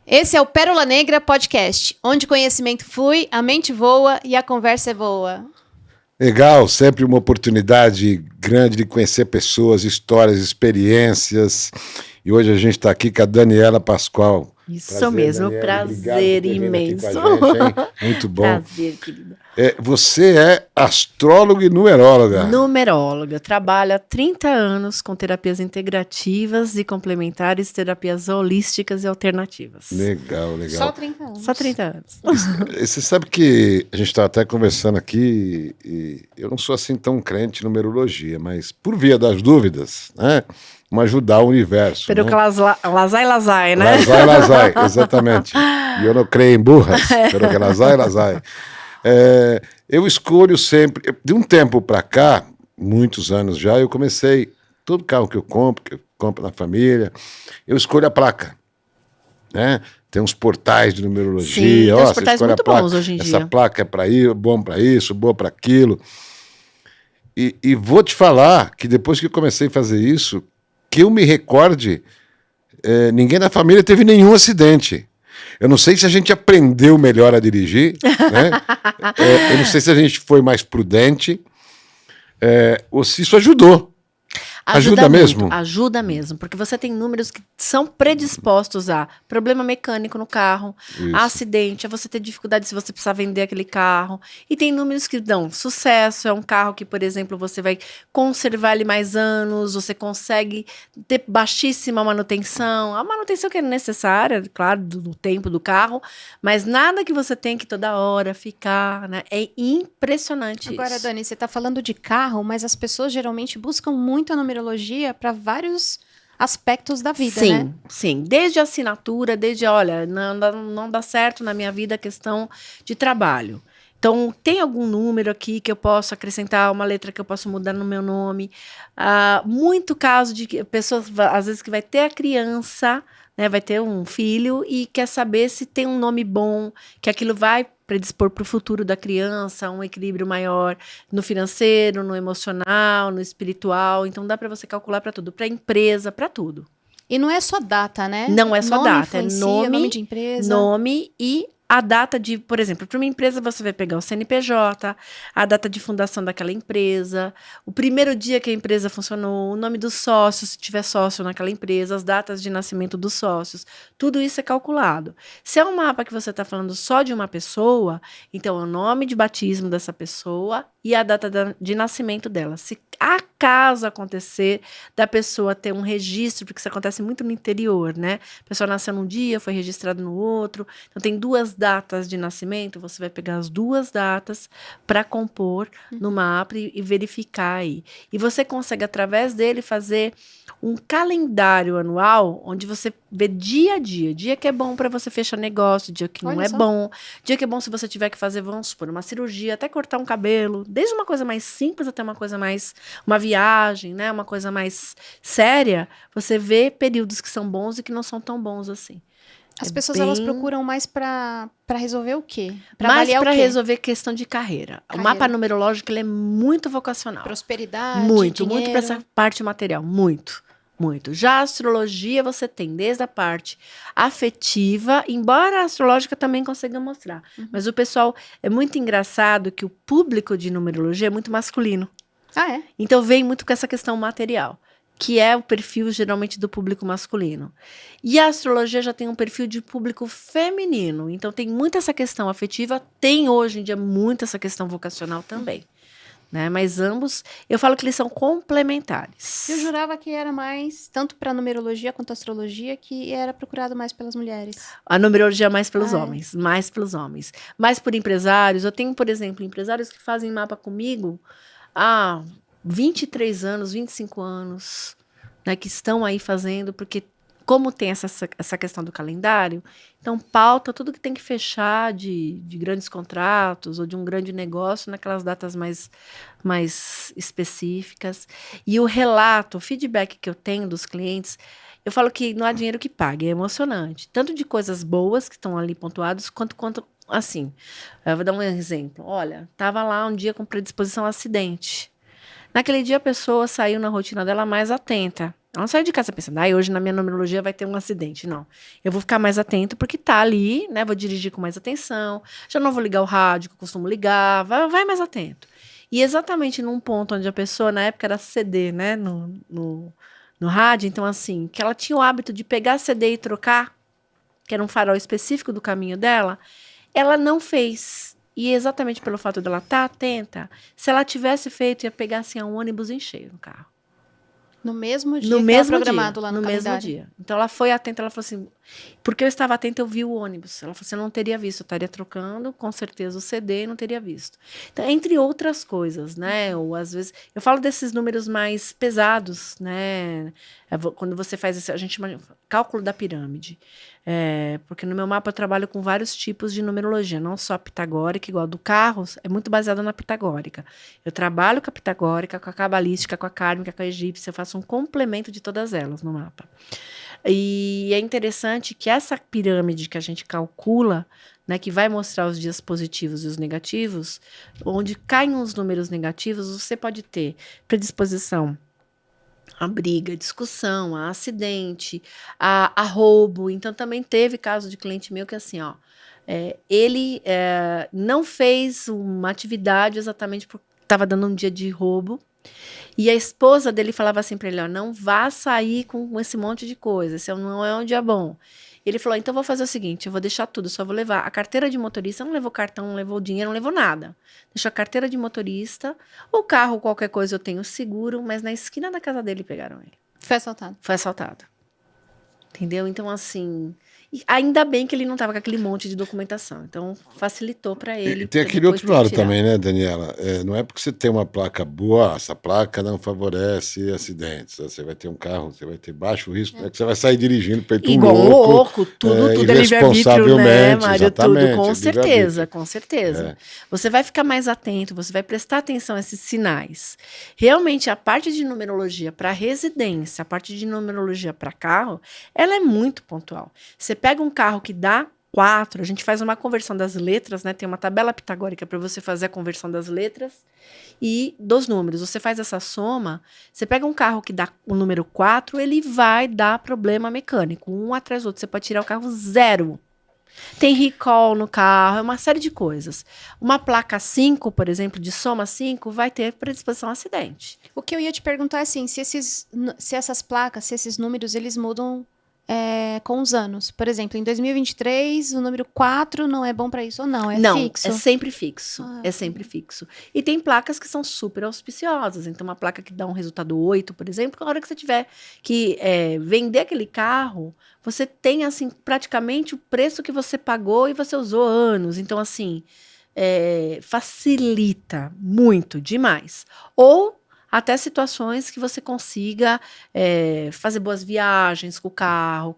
Esse é o Pérola Negra Podcast, onde conhecimento flui, a mente voa e a conversa é boa. Legal, sempre uma oportunidade grande de conhecer pessoas, histórias, experiências. E hoje a gente está aqui com a Daniela Pascoal. Isso Prazer, mesmo, Daniela. prazer Obrigado por ter vindo aqui imenso. com a gente, hein? Muito bom. Prazer, querida. Você é astróloga e numeróloga. Numeróloga. Trabalho há 30 anos com terapias integrativas e complementares, terapias holísticas e alternativas. Legal, legal. Só 30 anos. Só 30 anos. Você sabe que a gente estava até conversando aqui e eu não sou assim tão crente em numerologia, mas por via das dúvidas, né? Vamos ajudar o universo. Pero né? que lazai, né? Lazai, exatamente. E eu não creio em burras, pero que lazai. Eu escolho sempre, de um tempo para cá, muitos anos já, eu comecei, todo carro que eu compro na família, eu escolho a placa, né? Tem uns portais de numerologia. Sim, tem uns portais muito bons hoje em dia. Essa placa é para ir, bom para isso, boa para aquilo. E vou te falar que depois que eu comecei a fazer isso, que eu me recorde, ninguém na família teve nenhum acidente. Eu não sei se a gente aprendeu melhor a dirigir, né? Eu não sei se a gente foi mais prudente, ou se isso ajudou. Ajuda mesmo? Ajuda mesmo, porque você tem números que são predispostos a problema mecânico no carro, a acidente, a você ter dificuldade se você precisar vender aquele carro. E tem números que dão sucesso, é um carro que, por exemplo, você vai conservar ele mais anos, você consegue ter baixíssima manutenção. A manutenção que é necessária, claro, do tempo do carro, mas nada que você tem que toda hora ficar, né? É impressionante isso. Agora, Dani, você está falando de carro, mas as pessoas geralmente buscam muito a numerologia para vários aspectos da vida, sim, né? Sim, desde a assinatura, olha, não dá certo na minha vida a questão de trabalho. Então, tem algum número aqui que eu posso acrescentar, uma letra que eu posso mudar no meu nome. Muito caso de pessoas, às vezes, que vai ter a criança, né, vai ter um filho e quer saber se tem um nome bom, que aquilo vai predispor para o futuro da criança, um equilíbrio maior no financeiro, no emocional, no espiritual. Então, dá para você calcular para tudo, para empresa, para tudo. E não é só data, né? Não é só data, é nome de empresa. Nome e a data de, por exemplo, para uma empresa você vai pegar o CNPJ, a data de fundação daquela empresa, o primeiro dia que a empresa funcionou, o nome dos sócios, se tiver sócio naquela empresa, as datas de nascimento dos sócios, tudo isso é calculado. Se é um mapa que você está falando só de uma pessoa, então é o nome de batismo dessa pessoa e a data de nascimento dela. Se acaso acontecer da pessoa ter um registro, porque isso acontece muito no interior, né? A pessoa nasceu num dia, foi registrado no outro, então tem duas datas de nascimento, você vai pegar as duas datas para compor no mapa e verificar aí. E você consegue, através dele, fazer um calendário anual, onde você vê dia a dia que é bom para você fechar negócio, dia que não é bom, dia que é bom se você tiver que fazer, vamos supor, uma cirurgia, até cortar um cabelo, desde uma coisa mais simples até uma coisa mais, uma viagem, né, uma coisa mais séria, você vê períodos que são bons e que não são tão bons assim. As pessoas elas procuram mais para resolver o quê? Mais para resolver questão de carreira. O mapa numerológico ele é muito vocacional. Prosperidade, muito dinheiro. para essa parte material, muito. Já a astrologia você tem desde a parte afetiva, embora a astrológica também consiga mostrar. Mas o pessoal, é muito engraçado que o público de numerologia é muito masculino. Ah, é? Então vem muito com essa questão material, que é o perfil geralmente do público masculino. E a astrologia já tem um perfil de público feminino, então tem muito essa questão afetiva, tem hoje em dia muito essa questão vocacional também. Né? Mas ambos, eu falo que eles são complementares. Eu jurava que era mais, tanto para numerologia quanto astrologia, que era procurado mais pelas mulheres. A numerologia é mais pelos homens, mais pelos homens. Mais por empresários. Eu tenho, por exemplo, empresários que fazem mapa comigo há 23 anos, 25 anos, né, que estão aí fazendo, porque como tem essa questão do calendário, então pauta tudo que tem que fechar de grandes contratos ou de um grande negócio naquelas datas mais específicas. E o relato, o feedback que eu tenho dos clientes, eu falo que não há dinheiro que pague, é emocionante. Tanto de coisas boas que estão ali pontuadas, quanto assim. Eu vou dar um exemplo. Olha, estava lá um dia com predisposição a acidente. Naquele dia a pessoa saiu na rotina dela mais atenta. Eu não saio de casa pensando, hoje na minha numerologia vai ter um acidente. Não. Eu vou ficar mais atento porque tá ali, né? Vou dirigir com mais atenção. Já não vou ligar o rádio que eu costumo ligar. Vai mais atento. E exatamente num ponto onde a pessoa, na época, era CD, né? No rádio. Então, assim, que ela tinha o hábito de pegar CD e trocar, que era um farol específico do caminho dela, ela não fez. E exatamente pelo fato dela estar atenta, se ela tivesse feito, ia pegar assim, um ônibus em cheio no carro. No mesmo dia No que mesmo estava programado dia, lá no mesmo calendário. dia. Então ela foi atenta, ela falou assim, porque eu estava atenta, eu vi o ônibus. Ela falou assim, eu não teria visto, eu estaria trocando, com certeza, o CD e não teria visto. Então, entre outras coisas, né? Ou às vezes, eu falo desses números mais pesados, né? Quando você faz esse, a gente chama cálculo da pirâmide. Porque no meu mapa eu trabalho com vários tipos de numerologia, não só a pitagórica, igual a do carros, é muito baseada na pitagórica. Eu trabalho com a pitagórica, com a cabalística, com a kármica, com a egípcia, eu faço um complemento de todas elas no mapa. E é interessante que essa pirâmide que a gente calcula, né, que vai mostrar os dias positivos e os negativos, onde caem os números negativos, você pode ter predisposição a briga, a discussão, a acidente, a roubo. Então, também teve caso de cliente meu que assim, ele não fez uma atividade exatamente porque estava dando um dia de roubo. E a esposa dele falava assim para ele, não vá sair com esse monte de coisa, esse não é um dia bom. Ele falou, então vou fazer o seguinte, eu vou deixar tudo, só vou levar a carteira de motorista, não levou cartão, não levou dinheiro, não levou nada. Deixou a carteira de motorista, o carro, qualquer coisa eu tenho seguro, mas na esquina da casa dele pegaram ele. Foi assaltado. Foi assaltado. Entendeu? Então, assim, ainda bem que ele não estava com aquele monte de documentação. Então, facilitou para ele. E tem aquele outro lado também, né, Daniela? Não é porque você tem uma placa boa, essa placa não favorece acidentes. Você vai ter um carro, você vai ter baixo risco, é que você vai sair dirigindo feito igual um louco. Tudo é livre-arbítrio, né, Mário? Tudo, com certeza, com certeza. Você vai ficar mais atento, você vai prestar atenção a esses sinais. Realmente, a parte de numerologia para residência, a parte de numerologia para carro, ela é muito pontual. Você pega um carro que dá 4, a gente faz uma conversão das letras, né? Tem uma tabela pitagórica para você fazer a conversão das letras e dos números. Você faz essa soma, você pega um carro que dá o número 4, ele vai dar problema mecânico, um atrás do outro. Você pode tirar o carro 0. Tem recall no carro, é uma série de coisas. Uma placa 5, por exemplo, de soma 5, vai ter predisposição a acidente. O que eu ia te perguntar é assim, se essas placas, se esses números, eles mudam com os anos. Por exemplo, em 2023, o número 4 não é bom para isso ou não? Não, fixo? É sempre fixo. É sempre fixo. E tem placas que são super auspiciosas. Então, uma placa que dá um resultado 8, por exemplo, na hora que você tiver que vender aquele carro, você tem, assim, praticamente o preço que você pagou e você usou anos. Então, assim, facilita muito, demais. Ou até situações que você consiga fazer boas viagens com o carro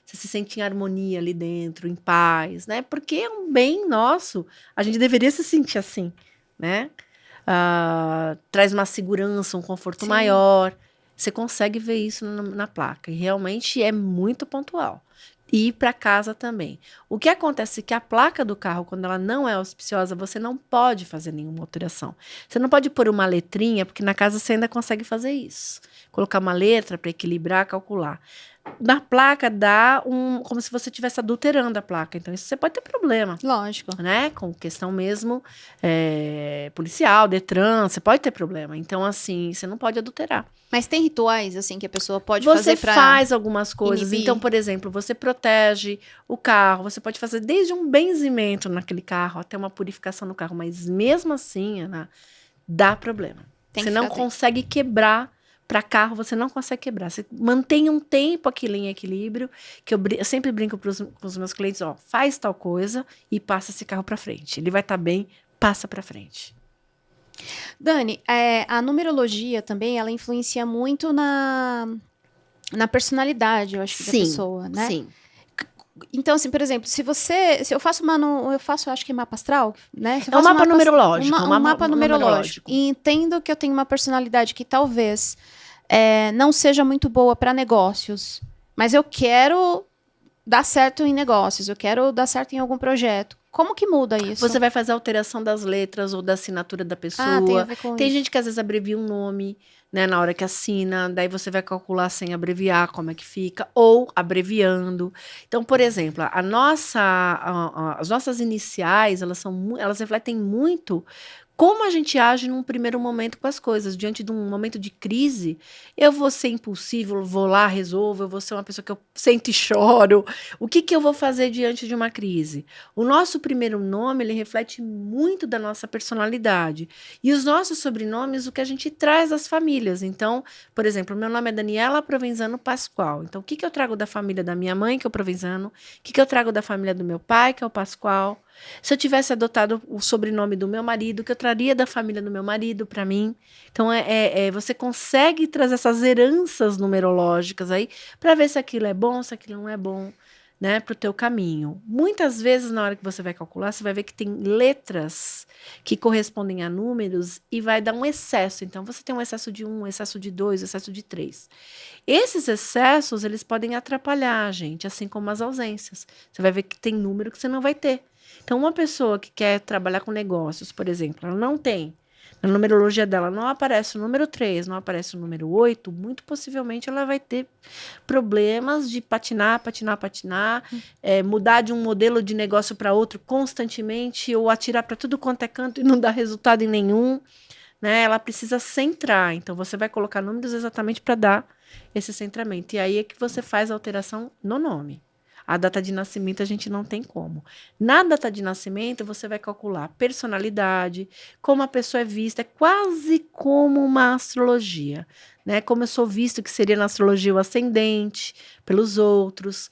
você se sente em harmonia ali dentro, em paz, né? Porque é um bem nosso, a gente deveria se sentir assim, né? Traz uma segurança, um conforto maior, você consegue ver isso na placa, e realmente é muito pontual. E para casa também. O que acontece é que a placa do carro, quando ela não é auspiciosa, você não pode fazer nenhuma alteração. Você não pode pôr uma letrinha, porque na casa você ainda consegue fazer isso. Colocar uma letra para equilibrar, calcular. Na placa dá como se você estivesse adulterando a placa. Então, isso você pode ter problema. Lógico. Né? Com questão mesmo policial, Detran, você pode ter problema. Então, assim, você não pode adulterar. Mas tem rituais, assim, que a pessoa pode fazer para Você faz algumas coisas. inibir. Então, por exemplo, você protege o carro. Você pode fazer desde um benzimento naquele carro até uma purificação no carro. Mas mesmo assim, Ana, dá problema. Você não consegue quebrar. Para carro, você não consegue quebrar. Você mantém um tempo aquilo em equilíbrio, que eu sempre brinco com os meus clientes, faz tal coisa e passa esse carro para frente. Ele vai estar bem, passa para frente. Dani, a numerologia também, ela influencia muito na personalidade, eu acho, da pessoa, né? Sim. Então, assim, por exemplo, se eu faço acho que mapa astral, né? É um mapa numerológico. Um mapa numerológico. E entendo que eu tenho uma personalidade que talvez não seja muito boa para negócios, mas eu quero dar certo em negócios, eu quero dar certo em algum projeto. Como que muda isso? Você vai fazer a alteração das letras ou da assinatura da pessoa. tem a ver com Tem isso. gente que às vezes abrevia um nome, né, na hora que assina, daí você vai calcular sem abreviar como é que fica, ou abreviando. Então, por exemplo, as nossas iniciais, elas refletem muito como a gente age num primeiro momento com as coisas. Diante de um momento de crise, eu vou ser impulsivo, vou lá, resolvo, eu vou ser uma pessoa que eu sento e choro. O que eu vou fazer diante de uma crise? O nosso primeiro nome, ele reflete muito da nossa personalidade. E os nossos sobrenomes, o que a gente traz das famílias. Então, por exemplo, meu nome é Daniela Provenzano Pascoal. Então, o que eu trago da família da minha mãe, que é o Provenzano? O que eu trago da família do meu pai, que é o Pascoal? Se eu tivesse adotado o sobrenome do meu marido, o que eu traria da família do meu marido para mim? Então, você consegue trazer essas heranças numerológicas aí para ver se aquilo é bom, se aquilo não é bom, né, para o teu caminho. Muitas vezes, na hora que você vai calcular, você vai ver que tem letras que correspondem a números e vai dar um excesso. Então, você tem um excesso de 1, excesso de 2, excesso de 3. Esses excessos, eles podem atrapalhar a gente, assim como as ausências. Você vai ver que tem número que você não vai ter. Então, uma pessoa que quer trabalhar com negócios, por exemplo, ela não tem, na numerologia dela não aparece o número 3, não aparece o número 8, muito possivelmente ela vai ter problemas de patinar, mudar de um modelo de negócio para outro constantemente, ou atirar para tudo quanto é canto e não dar resultado em nenhum, né? Ela precisa centrar, então você vai colocar números exatamente para dar esse centramento. E aí é que você faz a alteração no nome. A data de nascimento a gente não tem como. Na data de nascimento, você vai calcular personalidade, como a pessoa é vista, é quase como uma astrologia, né? Como eu sou visto, que seria na astrologia o ascendente, pelos outros,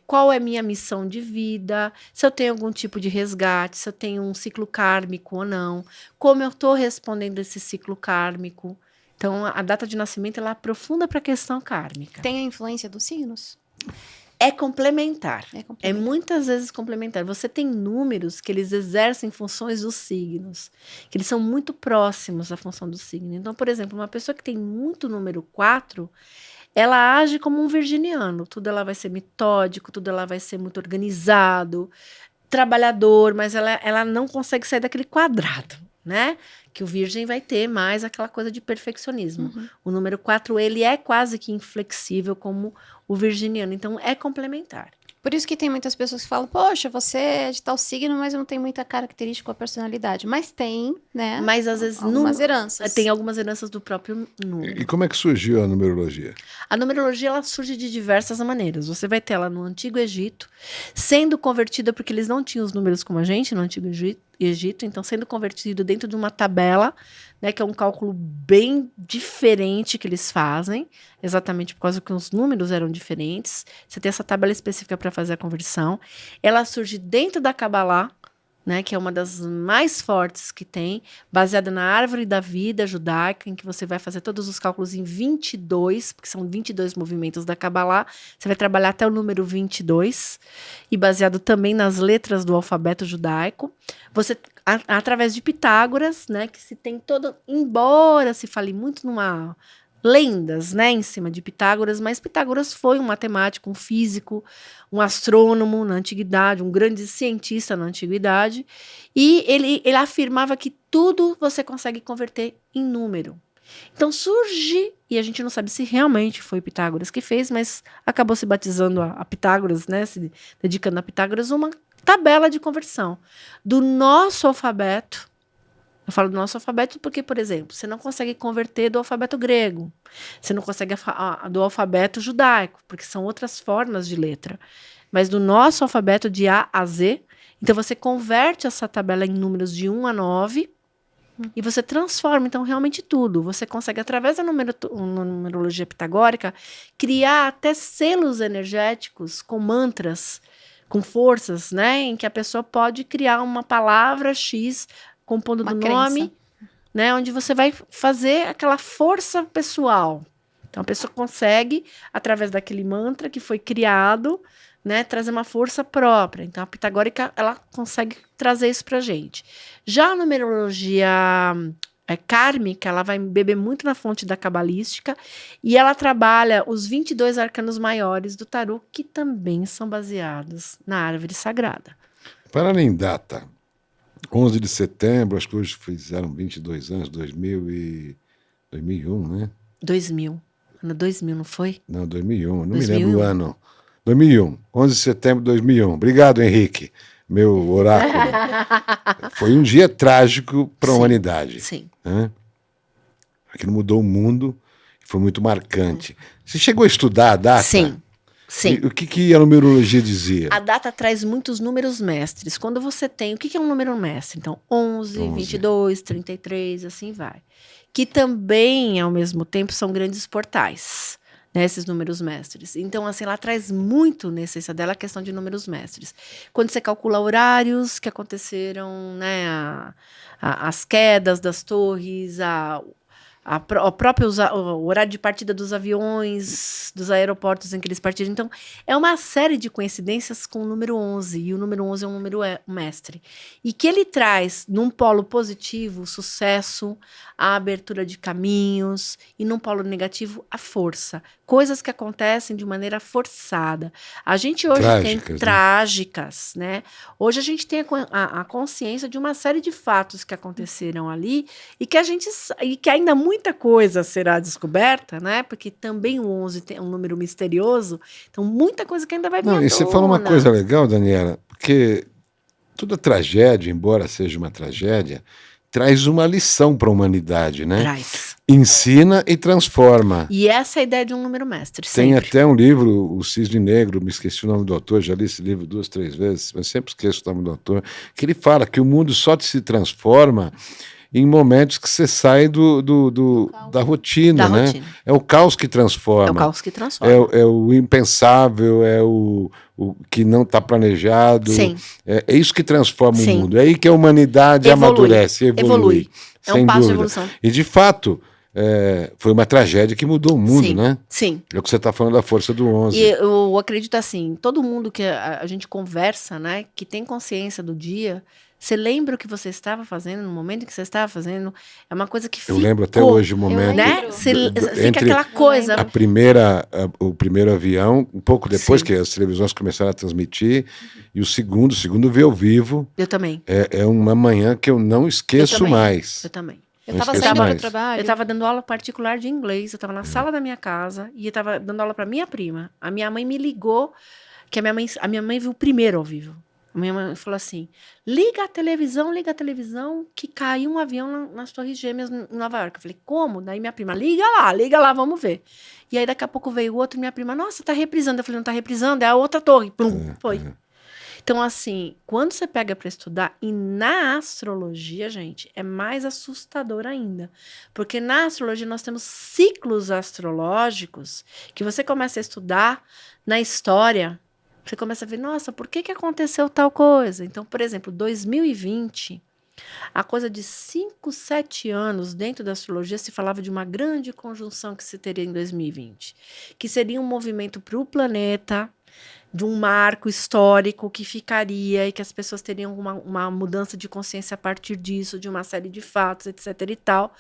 qual é a minha missão de vida, se eu tenho algum tipo de resgate, se eu tenho um ciclo kármico ou não, como eu estou respondendo esse ciclo kármico. Então, a data de nascimento, ela aprofunda para a questão kármica. Tem a influência dos signos? É complementar. É É complementar. muitas vezes complementar. Você tem números que eles exercem funções dos signos, que eles são muito próximos à função do signo. Então, por exemplo, uma pessoa que tem muito número 4, ela age como um virginiano. Tudo ela vai ser metódico, tudo ela vai ser muito organizado, trabalhador, mas ela não consegue sair daquele quadrado, né? Que o virgem vai ter mais aquela coisa de perfeccionismo. Uhum. O número 4, ele é quase que inflexível como o virginiano. Então, é complementar. Por isso que tem muitas pessoas que falam, poxa, você é de tal signo, mas não tem muita característica com a personalidade. Mas tem, né? Mas, às vezes, algumas heranças. tem algumas heranças do próprio número. E como é que surgiu a numerologia? A numerologia, ela surge de diversas maneiras. Você vai ter ela no Antigo Egito, sendo convertida, porque eles não tinham os números como a gente no Antigo Egito, então sendo convertido dentro de uma tabela, né, que é um cálculo bem diferente que eles fazem, exatamente por causa que os números eram diferentes. Você tem essa tabela específica para fazer a conversão. Ela surge dentro da Cabalá, né, que é uma das mais fortes que tem, baseada na árvore da vida judaica, em que você vai fazer todos os cálculos em 22, porque são 22 movimentos da Cabalá, você vai trabalhar até o número 22, e baseado também nas letras do alfabeto judaico. Você, através de Pitágoras, né, que se tem todo, embora se fale muito numa lendas, né, em cima de Pitágoras, mas Pitágoras foi um matemático, um físico, um astrônomo na antiguidade, um grande cientista na antiguidade, e ele afirmava que tudo você consegue converter em número. Então surge, e a gente não sabe se realmente foi Pitágoras que fez, mas acabou se batizando a Pitágoras, né, se dedicando a Pitágoras, uma tabela de conversão do nosso alfabeto. Eu falo do nosso alfabeto porque, por exemplo, você não consegue converter do alfabeto grego. Você não consegue do alfabeto judaico, porque são outras formas de letra. Mas do nosso alfabeto de A a Z, então você converte essa tabela em números de 1 a 9 e você transforma, então, realmente tudo. Você consegue, através da numerologia pitagórica, criar até selos energéticos com mantras, com forças, né? Em que a pessoa pode criar uma palavra X compondo Uma do crença. nome, né, onde você vai fazer aquela força pessoal. Então, a pessoa consegue, através daquele mantra que foi criado, né, trazer uma força própria. Então, a pitagórica, ela consegue trazer isso pra gente. Já a numerologia kármica, ela vai beber muito na fonte da cabalística e ela trabalha os 22 arcanos maiores do tarô, que também são baseados na árvore sagrada. Falando em data, 11 de setembro, acho que hoje fizeram 22 anos, 2001, né? 2000. Ano 2000, não foi? Não, 2001, não 2001. me lembro o ano. 2001, 11 de setembro de 2001. Obrigado, Henrique, meu oráculo. Foi um dia trágico para a Sim, humanidade. Sim. Né? Aquilo mudou o mundo e foi muito marcante. Você chegou a estudar a data? Sim. Sim. E o que a numerologia dizia? A data traz muitos números mestres. Quando você tem... O que é um número mestre? Então, 11, 22, 33, assim vai. Que também, ao mesmo tempo, são grandes portais, né, esses números mestres. Então, assim, ela traz muito na essência dela a questão de números mestres. Quando você calcula horários que aconteceram, né, as quedas das torres, o próprio o horário de partida dos aviões, dos aeroportos em que eles partiram. Então, é uma série de coincidências com o número 11, e o número 11 é um número mestre. E que ele traz, num polo positivo, o sucesso, a abertura de caminhos, e num polo negativo, a força. Coisas que acontecem de maneira forçada. A gente hoje tem trágicas, né? Hoje a gente tem a consciência de uma série de fatos que aconteceram ali, e que ainda muita coisa será descoberta, né? Porque também o 11 é um número misterioso, então muita coisa que ainda vai vir à tona. E você falou uma coisa legal, Daniela, porque toda tragédia, embora seja uma tragédia, traz uma lição para a humanidade, né? Traz. Ensina e transforma. E essa é a ideia de um número mestre, Tem sempre. até um livro, O Cisne Negro, me esqueci o nome do autor, já li esse livro 2, 3 vezes, mas sempre esqueço o nome do autor, que ele fala que o mundo só se transforma em momentos que você sai da rotina, né? Rotina. É o caos que transforma. É o caos que transforma. É o impensável, é o que não está planejado. Sim. É isso que transforma Sim. o mundo. É aí que a humanidade amadurece, evolui. É um passo de evolução. E, de fato, foi uma tragédia que mudou o mundo, Sim. né? Sim. É o que você está falando da força do 11. E eu acredito assim, todo mundo que a gente conversa, né, que tem consciência do dia, você lembra o que você estava fazendo no momento em que você estava fazendo? É uma coisa que ficou. Eu lembro até hoje o momento. Né? Fica aquela coisa. O primeiro avião, um pouco depois que as televisões começaram a transmitir, e o segundo veio ao vivo. Eu também. É uma manhã que eu não esqueço mais. Eu também. Eu estava saindo para o trabalho. Eu estava dando aula particular de inglês, eu estava na sala da minha casa e eu estava dando aula para minha prima. A minha mãe me ligou, que a minha mãe viu o primeiro ao vivo. A minha mãe falou assim, liga a televisão, que caiu um avião nas Torres Gêmeas em Nova York. Eu falei, como? Daí minha prima, liga lá, vamos ver. E aí daqui a pouco veio o outro, minha prima, nossa, tá reprisando. Eu falei, não tá reprisando, é a outra torre. Plum, foi. Então, assim, quando você pega para estudar, e na astrologia, gente, é mais assustador ainda. Porque na astrologia nós temos ciclos astrológicos que você começa a estudar na história. Você começa a ver, nossa, por que aconteceu tal coisa? Então, por exemplo, 2020, há coisa de 5, 7 anos, dentro da astrologia, se falava de uma grande conjunção que se teria em 2020, que seria um movimento para o planeta, de um marco histórico que ficaria e que as pessoas teriam uma mudança de consciência a partir disso, de uma série de fatos, etc. e tal.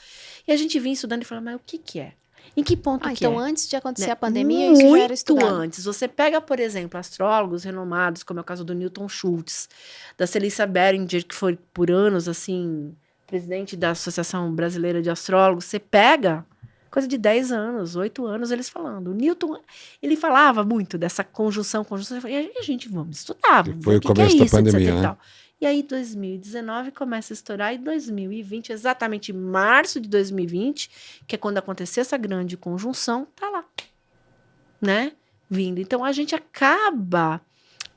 E a gente vinha estudando e falava, mas o que é? Em que ponto que então, é? antes de acontecer Né? a pandemia, isso já era estudado. Muito antes. Você pega, por exemplo, astrólogos renomados, como é o caso do Newton Schultz, da Celissa Beringer, que foi por anos, assim, presidente da Associação Brasileira de Astrólogos. Você pega coisa de 10 anos, 8 anos, eles falando. O Newton, ele falava muito dessa conjunção, e a gente, vamos estudar, vamos ver o que é isso, pandemia, etc. Né? E tal. E aí, 2019 começa a estourar, e 2020, exatamente em março de 2020, que é quando aconteceu essa grande conjunção, tá lá, né? Vindo. Então, a gente acaba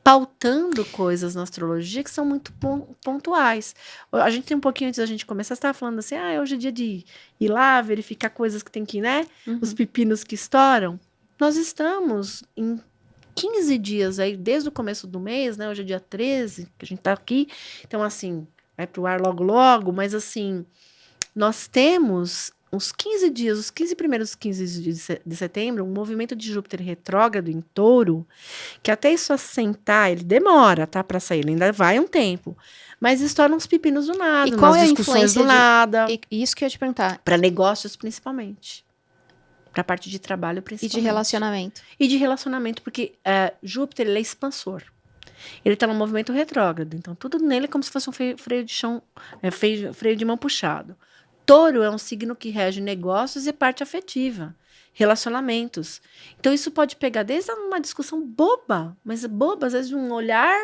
pautando coisas na astrologia que são muito pontuais. A gente tem um pouquinho antes da gente começar, você estava falando assim, hoje é dia de ir lá, verificar coisas que tem que, né? Os pepinos que estouram. Nós estamos em 15 dias aí, desde o começo do mês, né? Hoje é dia 13, que a gente tá aqui. Então, assim, vai pro ar logo, mas assim, nós temos uns 15 dias, os 15 primeiros 15 dias de setembro, um movimento de Júpiter retrógrado em Touro, que até isso assentar, ele demora, tá, para sair, ele ainda vai um tempo. Mas estouram uns pepinos do nada, e qual umas é a discussões do influência nada. Isso que eu ia te perguntar. Para negócios, principalmente. Para a parte de trabalho, principalmente. E de relacionamento. E de relacionamento, porque Júpiter, ele é expansor. Ele está no movimento retrógrado. Então, tudo nele é como se fosse um freio de chão, freio de mão puxado. Touro é um signo que rege negócios e parte afetiva, relacionamentos. Então, isso pode pegar desde uma discussão boba, mas boba, às vezes de um olhar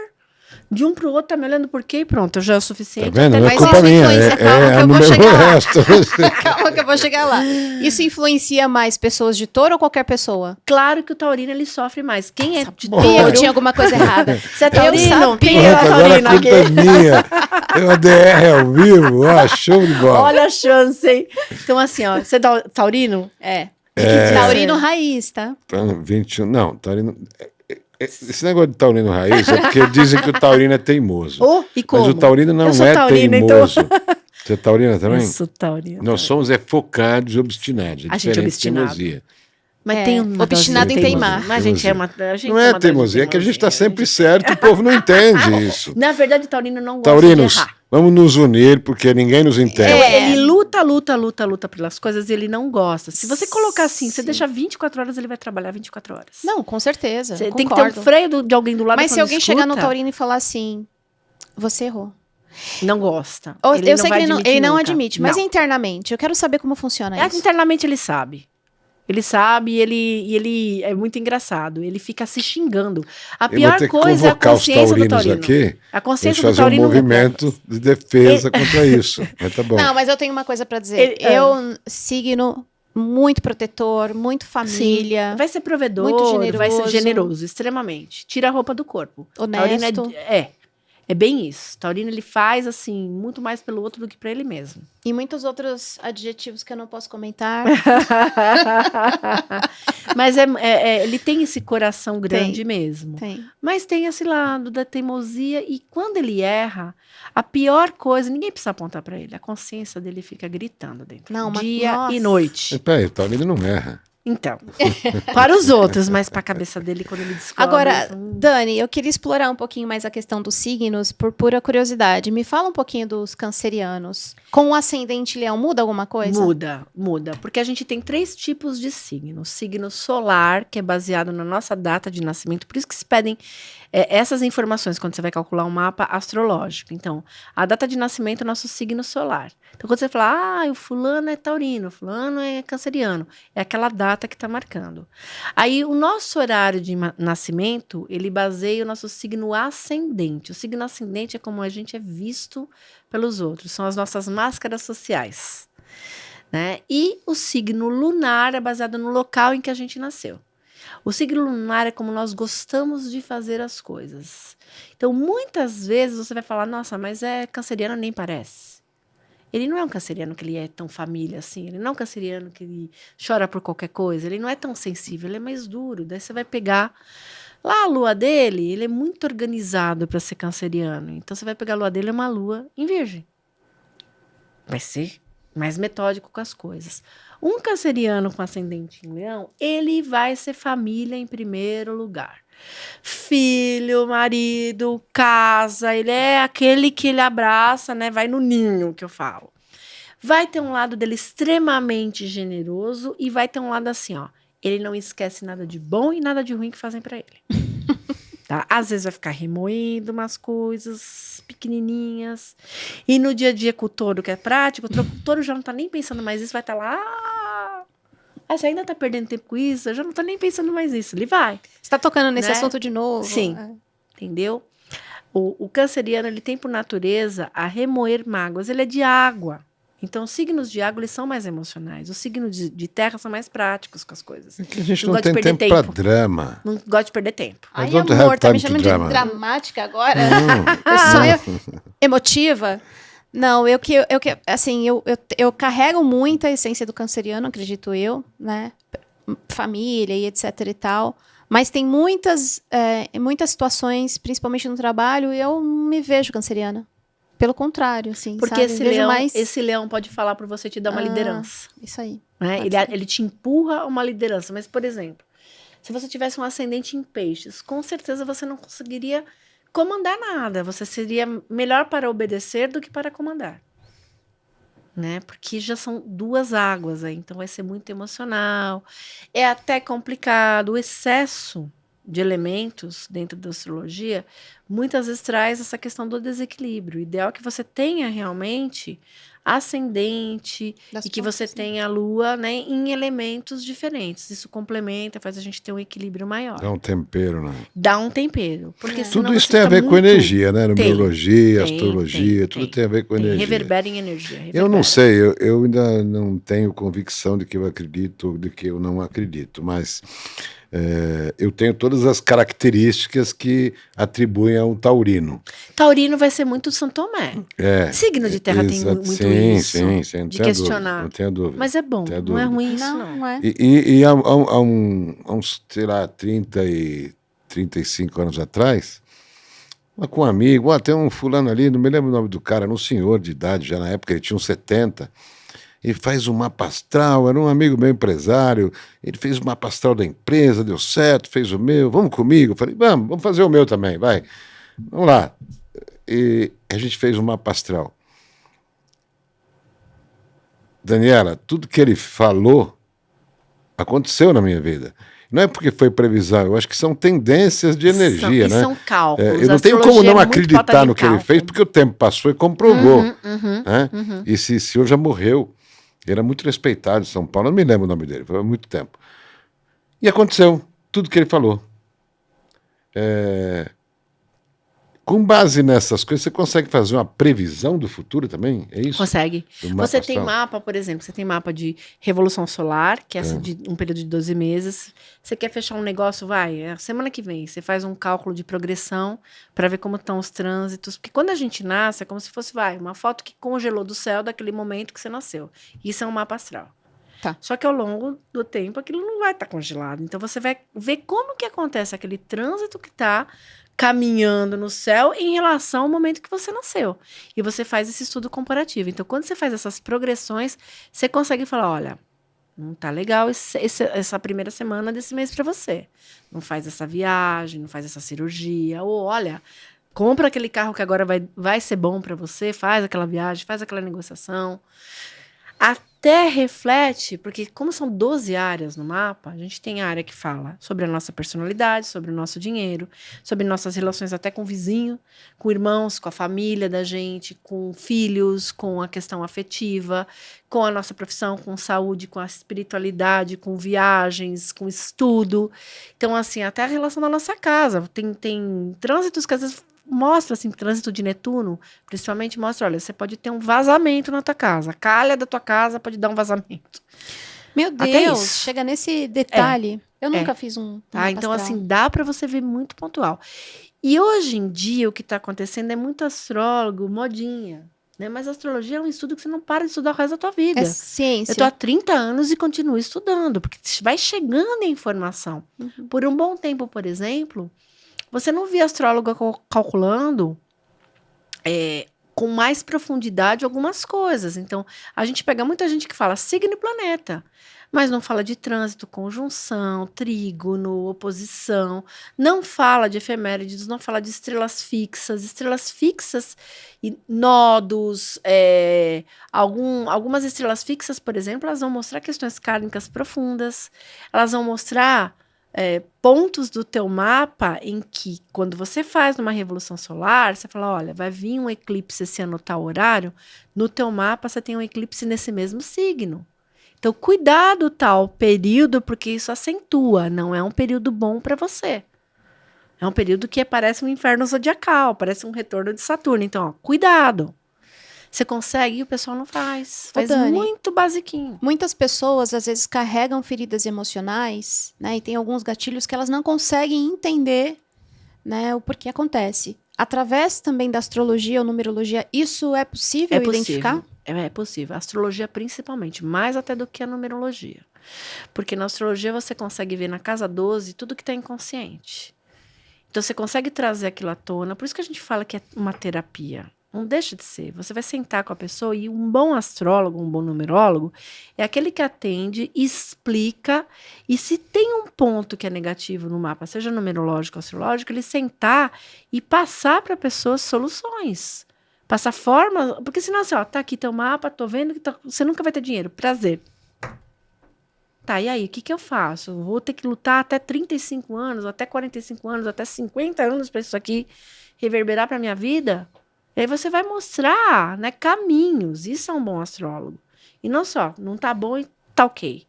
de um para o outro, tá me olhando por quê e pronto, já é o Tá suficiente. vendo? Não é Mas culpa isso minha, influencia, calma que eu no vou meu chegar lá. resto. Calma que eu vou chegar lá. Isso influencia mais pessoas de touro ou qualquer pessoa? Claro que o taurino, ele sofre mais. Quem é de porra. Ih, eu touro... tinha alguma coisa errada. Você é taurino? sabia. Quem é Pronto, agora a taurino culpa é minha. É uma DR ao vivo. Ah, show de bola. Olha a chance, hein? Então, assim, ó, você é taurino? É. É. Taurino raiz, tá? Então, 21. Não, taurino. Esse negócio de taurino raiz é porque dizem que o taurino é teimoso. Oh, e como? Mas o taurino não Eu sou é taurina, teimoso. Você é taurina também? Eu sou taurina. Nós somos focados e obstinados. A gente é diferente de obstinado. teimosia. Mas É, tem uma obstinado dose em de teimar. Mas a gente é uma. A gente Não é é uma dose de teimosia, é que a gente está teimosia, sempre certo e o povo não entende isso. Na verdade, o taurino não gosta Taurinos, de errar. vamos nos unir porque ninguém nos entende. Ele luta pelas coisas e ele não gosta. Se você colocar assim, você Sim. deixa 24 horas, ele vai trabalhar 24 horas. Não, com certeza. Você tem que ter concordo. um freio de alguém do lado. Mas se falando, alguém chegar no "Escuta", taurino e falar assim, você errou. não gosta. Ou- Ele eu não sei que vai ele não, admitir ele não nunca. admite, mas Não. internamente, eu quero saber como funciona isso. Internamente ele sabe. Ele sabe e ele é muito engraçado. Ele fica se xingando. A Eu vou pior ter que coisa é a convocar os consciência do taurinos taurino. aqui A para consciência do fazer um taurino não movimento reconhece. de defesa contra isso. Mas tá bom. Não, mas eu tenho uma coisa pra dizer. Eu, signo muito protetor, muito família, Vai ser provedor, Muito vai ser generoso. generoso, extremamente. Tira a roupa do corpo. Taurino honesto. é bem isso. Taurino, ele faz assim, muito mais pelo outro do que pra ele mesmo. E muitos outros adjetivos que eu não posso comentar. Mas ele tem esse coração grande mesmo. Tem. Mas tem esse lado da teimosia e quando ele erra, a pior coisa, ninguém precisa apontar pra ele, a consciência dele fica gritando dentro. Não, dia nossa. e noite. Peraí, o taurino não erra. Então, para os outros, mas para a cabeça dele quando ele descobre. Agora, Dani, eu queria explorar um pouquinho mais a questão dos signos por pura curiosidade. Me fala um pouquinho dos cancerianos. Com o ascendente leão, muda alguma coisa? Muda, porque a gente tem 3 tipos de signo. Signo solar, que é baseado na nossa data de nascimento, por isso que se pedem essas informações quando você vai calcular um mapa astrológico. Então, a data de nascimento é nosso signo solar. Então, quando você fala, o fulano é taurino, o fulano é canceriano, é aquela data que está marcando. Aí, o nosso horário de nascimento, ele baseia o nosso signo ascendente. O signo ascendente é como a gente é visto pelos outros, são as nossas máscaras sociais, né? E o signo lunar é baseado no local em que a gente nasceu. O signo lunar é como nós gostamos de fazer as coisas. Então, muitas vezes você vai falar, nossa, mas é canceriano, nem parece. Ele não é um canceriano que ele é tão família assim, ele não é um canceriano que ele chora por qualquer coisa, ele não é tão sensível, ele é mais duro. Daí você vai pegar lá a lua dele, ele é muito organizado para ser canceriano. Então você vai pegar a lua dele, é uma lua em virgem. Vai ser mais metódico com as coisas. Um canceriano com ascendente em leão, ele vai ser família em primeiro lugar. Filho, marido, casa, ele é aquele que ele abraça, né? Vai no ninho, que eu falo. Vai ter um lado dele extremamente generoso e vai ter um lado assim, ó. Ele não esquece nada de bom e nada de ruim que fazem pra ele. Tá? Às vezes vai ficar remoendo umas coisas pequenininhas. E no dia a dia com o touro, que é prático, o touro já não tá nem pensando mais nisso, vai estar lá... você ainda tá perdendo tempo com isso? Eu já não tô nem pensando mais nisso. Ele vai. Você tá tocando nesse Né? assunto de novo? Sim. Entendeu? O canceriano, ele tem por natureza a remoer mágoas. Ele é de água. Então, os signos de água, eles são mais emocionais. Os signos de terra são mais práticos com as coisas. É que a gente Não não gosta de tem perder tempo tempo. para drama. Não gosta de perder tempo. Ai, I don't amor, have tá me time to chamando drama. de dramática agora? Não. Eu sou emotiva? Não, eu carrego muito a essência do canceriano, acredito eu, né? Família e etc e tal. Mas tem muitas situações, principalmente no trabalho, e eu não me vejo canceriana. Pelo contrário, assim, Porque sabe? Vejo mais... esse leão pode falar para você, te dar uma liderança. Isso aí. Né? Pode Ele te empurra a uma liderança. Mas, por exemplo, se você tivesse um ascendente em peixes, com certeza você não conseguiria comandar nada. Você seria melhor para obedecer do que para comandar. Né? Porque já são 2 águas aí, então vai ser muito emocional. É até complicado. O excesso de elementos dentro da astrologia, muitas vezes traz essa questão do desequilíbrio. O ideal é que você tenha realmente ascendente Das e que você pontas, né? tenha a lua, né, em elementos diferentes. Isso complementa, faz a gente ter um equilíbrio maior. Dá um tempero, né? Dá um tempero. Porque É. senão Tudo isso você tem a fica ver com muito- energia, né? Tem, Numerologia, tem, astrologia, tudo tem a ver com tem. energia. Reverbera em energia. Eu não reverbera. sei, eu ainda não tenho convicção de que eu acredito ou de que eu não acredito, mas eu tenho todas as características que atribuem a um taurino. Taurino vai ser muito São Tomé. Signo de terra tem Exato. muito Sim, isso. sim, não de tenho questionar. dúvida, não tenho dúvida. Mas é bom, Tenho não é dúvida. ruim isso, Não, não é. E há uns, sei lá, 30 e 35 anos atrás, com um amigo, tem um fulano ali, não me lembro o nome do cara, era um senhor de idade, já na época ele tinha uns 70, e faz um mapa astral, era um amigo meu empresário, ele fez o mapa astral da empresa, deu certo, fez o meu, vamos comigo? Eu falei, vamos fazer o meu também, vai. Vamos lá. E a gente fez um mapa astral. Daniela, tudo que ele falou aconteceu na minha vida. Não é porque foi previsão, eu acho que são tendências de energia, né? São cálculos. Eu A não tenho como astrologia não é muito acreditar pautada em no que ele cálculo. fez, porque o tempo passou e comprovou. Uhum. Né? E esse senhor já morreu. Ele era muito respeitado em São Paulo, eu não me lembro o nome dele, foi há muito tempo. E aconteceu tudo que ele falou. Com base nessas coisas, você consegue fazer uma previsão do futuro também? É isso? Consegue. Do mapa Você tem astral? mapa, por exemplo, você tem mapa de revolução solar, que é de um período de 12 meses. Você quer fechar um negócio, semana que vem, você faz um cálculo de progressão para ver como estão os trânsitos. Porque quando a gente nasce, é como se fosse, uma foto que congelou do céu daquele momento que você nasceu. Isso é um mapa astral. Tá. Só que ao longo do tempo aquilo não vai estar congelado. Então você vai ver como que acontece aquele trânsito que está caminhando no céu em relação ao momento que você nasceu. E você faz esse estudo comparativo. Então, quando você faz essas progressões, você consegue falar, olha, não tá legal essa primeira semana desse mês para você. Não faz essa viagem, não faz essa cirurgia. Ou, olha, compra aquele carro que agora vai ser bom para você, faz aquela viagem, faz aquela negociação. Até reflete, porque como são 12 áreas no mapa, a gente tem área que fala sobre a nossa personalidade, sobre o nosso dinheiro, sobre nossas relações até com o vizinho, com irmãos, com a família da gente, com filhos, com a questão afetiva, com a nossa profissão, com saúde, com a espiritualidade, com viagens, com estudo. Então, assim, até a relação da nossa casa. Tem trânsitos que às vezes mostra, assim, trânsito de Netuno, principalmente mostra, olha, você pode ter um vazamento na tua casa. A calha da tua casa pode dar um vazamento. Meu Até Deus, isso. chega nesse detalhe. Eu nunca fiz um Tá? mapa Então, astral. assim, dá para você ver muito pontual. E hoje em dia, o que está acontecendo é muito astrólogo, modinha. Né? Mas a astrologia é um estudo que você não para de estudar o resto da tua vida. É ciência. Eu tô há 30 anos e continuo estudando, porque vai chegando a informação. Por um bom tempo, por exemplo, você não via astrólogo calculando com mais profundidade algumas coisas. Então, a gente pega muita gente que fala signo e planeta, mas não fala de trânsito, conjunção, trígono, oposição, não fala de efemérides, não fala de estrelas fixas e nodos. Algumas estrelas fixas, por exemplo, elas vão mostrar questões kármicas profundas, elas vão mostrar pontos do teu mapa em que, quando você faz uma revolução solar, você fala, olha, vai vir um eclipse esse ano tal horário, no teu mapa você tem um eclipse nesse mesmo signo. Então, cuidado tal período, porque isso acentua, não é um período bom para você. É um período que parece um inferno zodiacal, parece um retorno de Saturno. Então, ó, cuidado. Você consegue e o pessoal não faz. Faz Dani, muito basiquinho. Muitas pessoas, às vezes, carregam feridas emocionais, né? E tem alguns gatilhos que elas não conseguem entender, né, o porquê acontece. Através também da astrologia ou numerologia, isso é possível identificar? É possível. A astrologia principalmente, mais até do que a numerologia. Porque na astrologia você consegue ver na casa 12 tudo que está inconsciente. Então você consegue trazer aquilo à tona. Por isso que a gente fala que é uma terapia. Não deixa de ser. Você vai sentar com a pessoa e um bom astrólogo, um bom numerólogo, é aquele que atende, explica, e se tem um ponto que é negativo no mapa, seja numerológico ou astrológico, ele sentar e passar para a pessoa soluções. Passar forma, porque senão assim, ó, tá aqui teu mapa, tô vendo que você nunca vai ter dinheiro. Prazer. Tá, e aí, o que que eu faço? Eu vou ter que lutar até 35 anos, até 45 anos, até 50 anos para isso aqui reverberar para minha vida? E aí você vai mostrar, né, caminhos. Isso é um bom astrólogo. E não só, não tá bom e tá ok.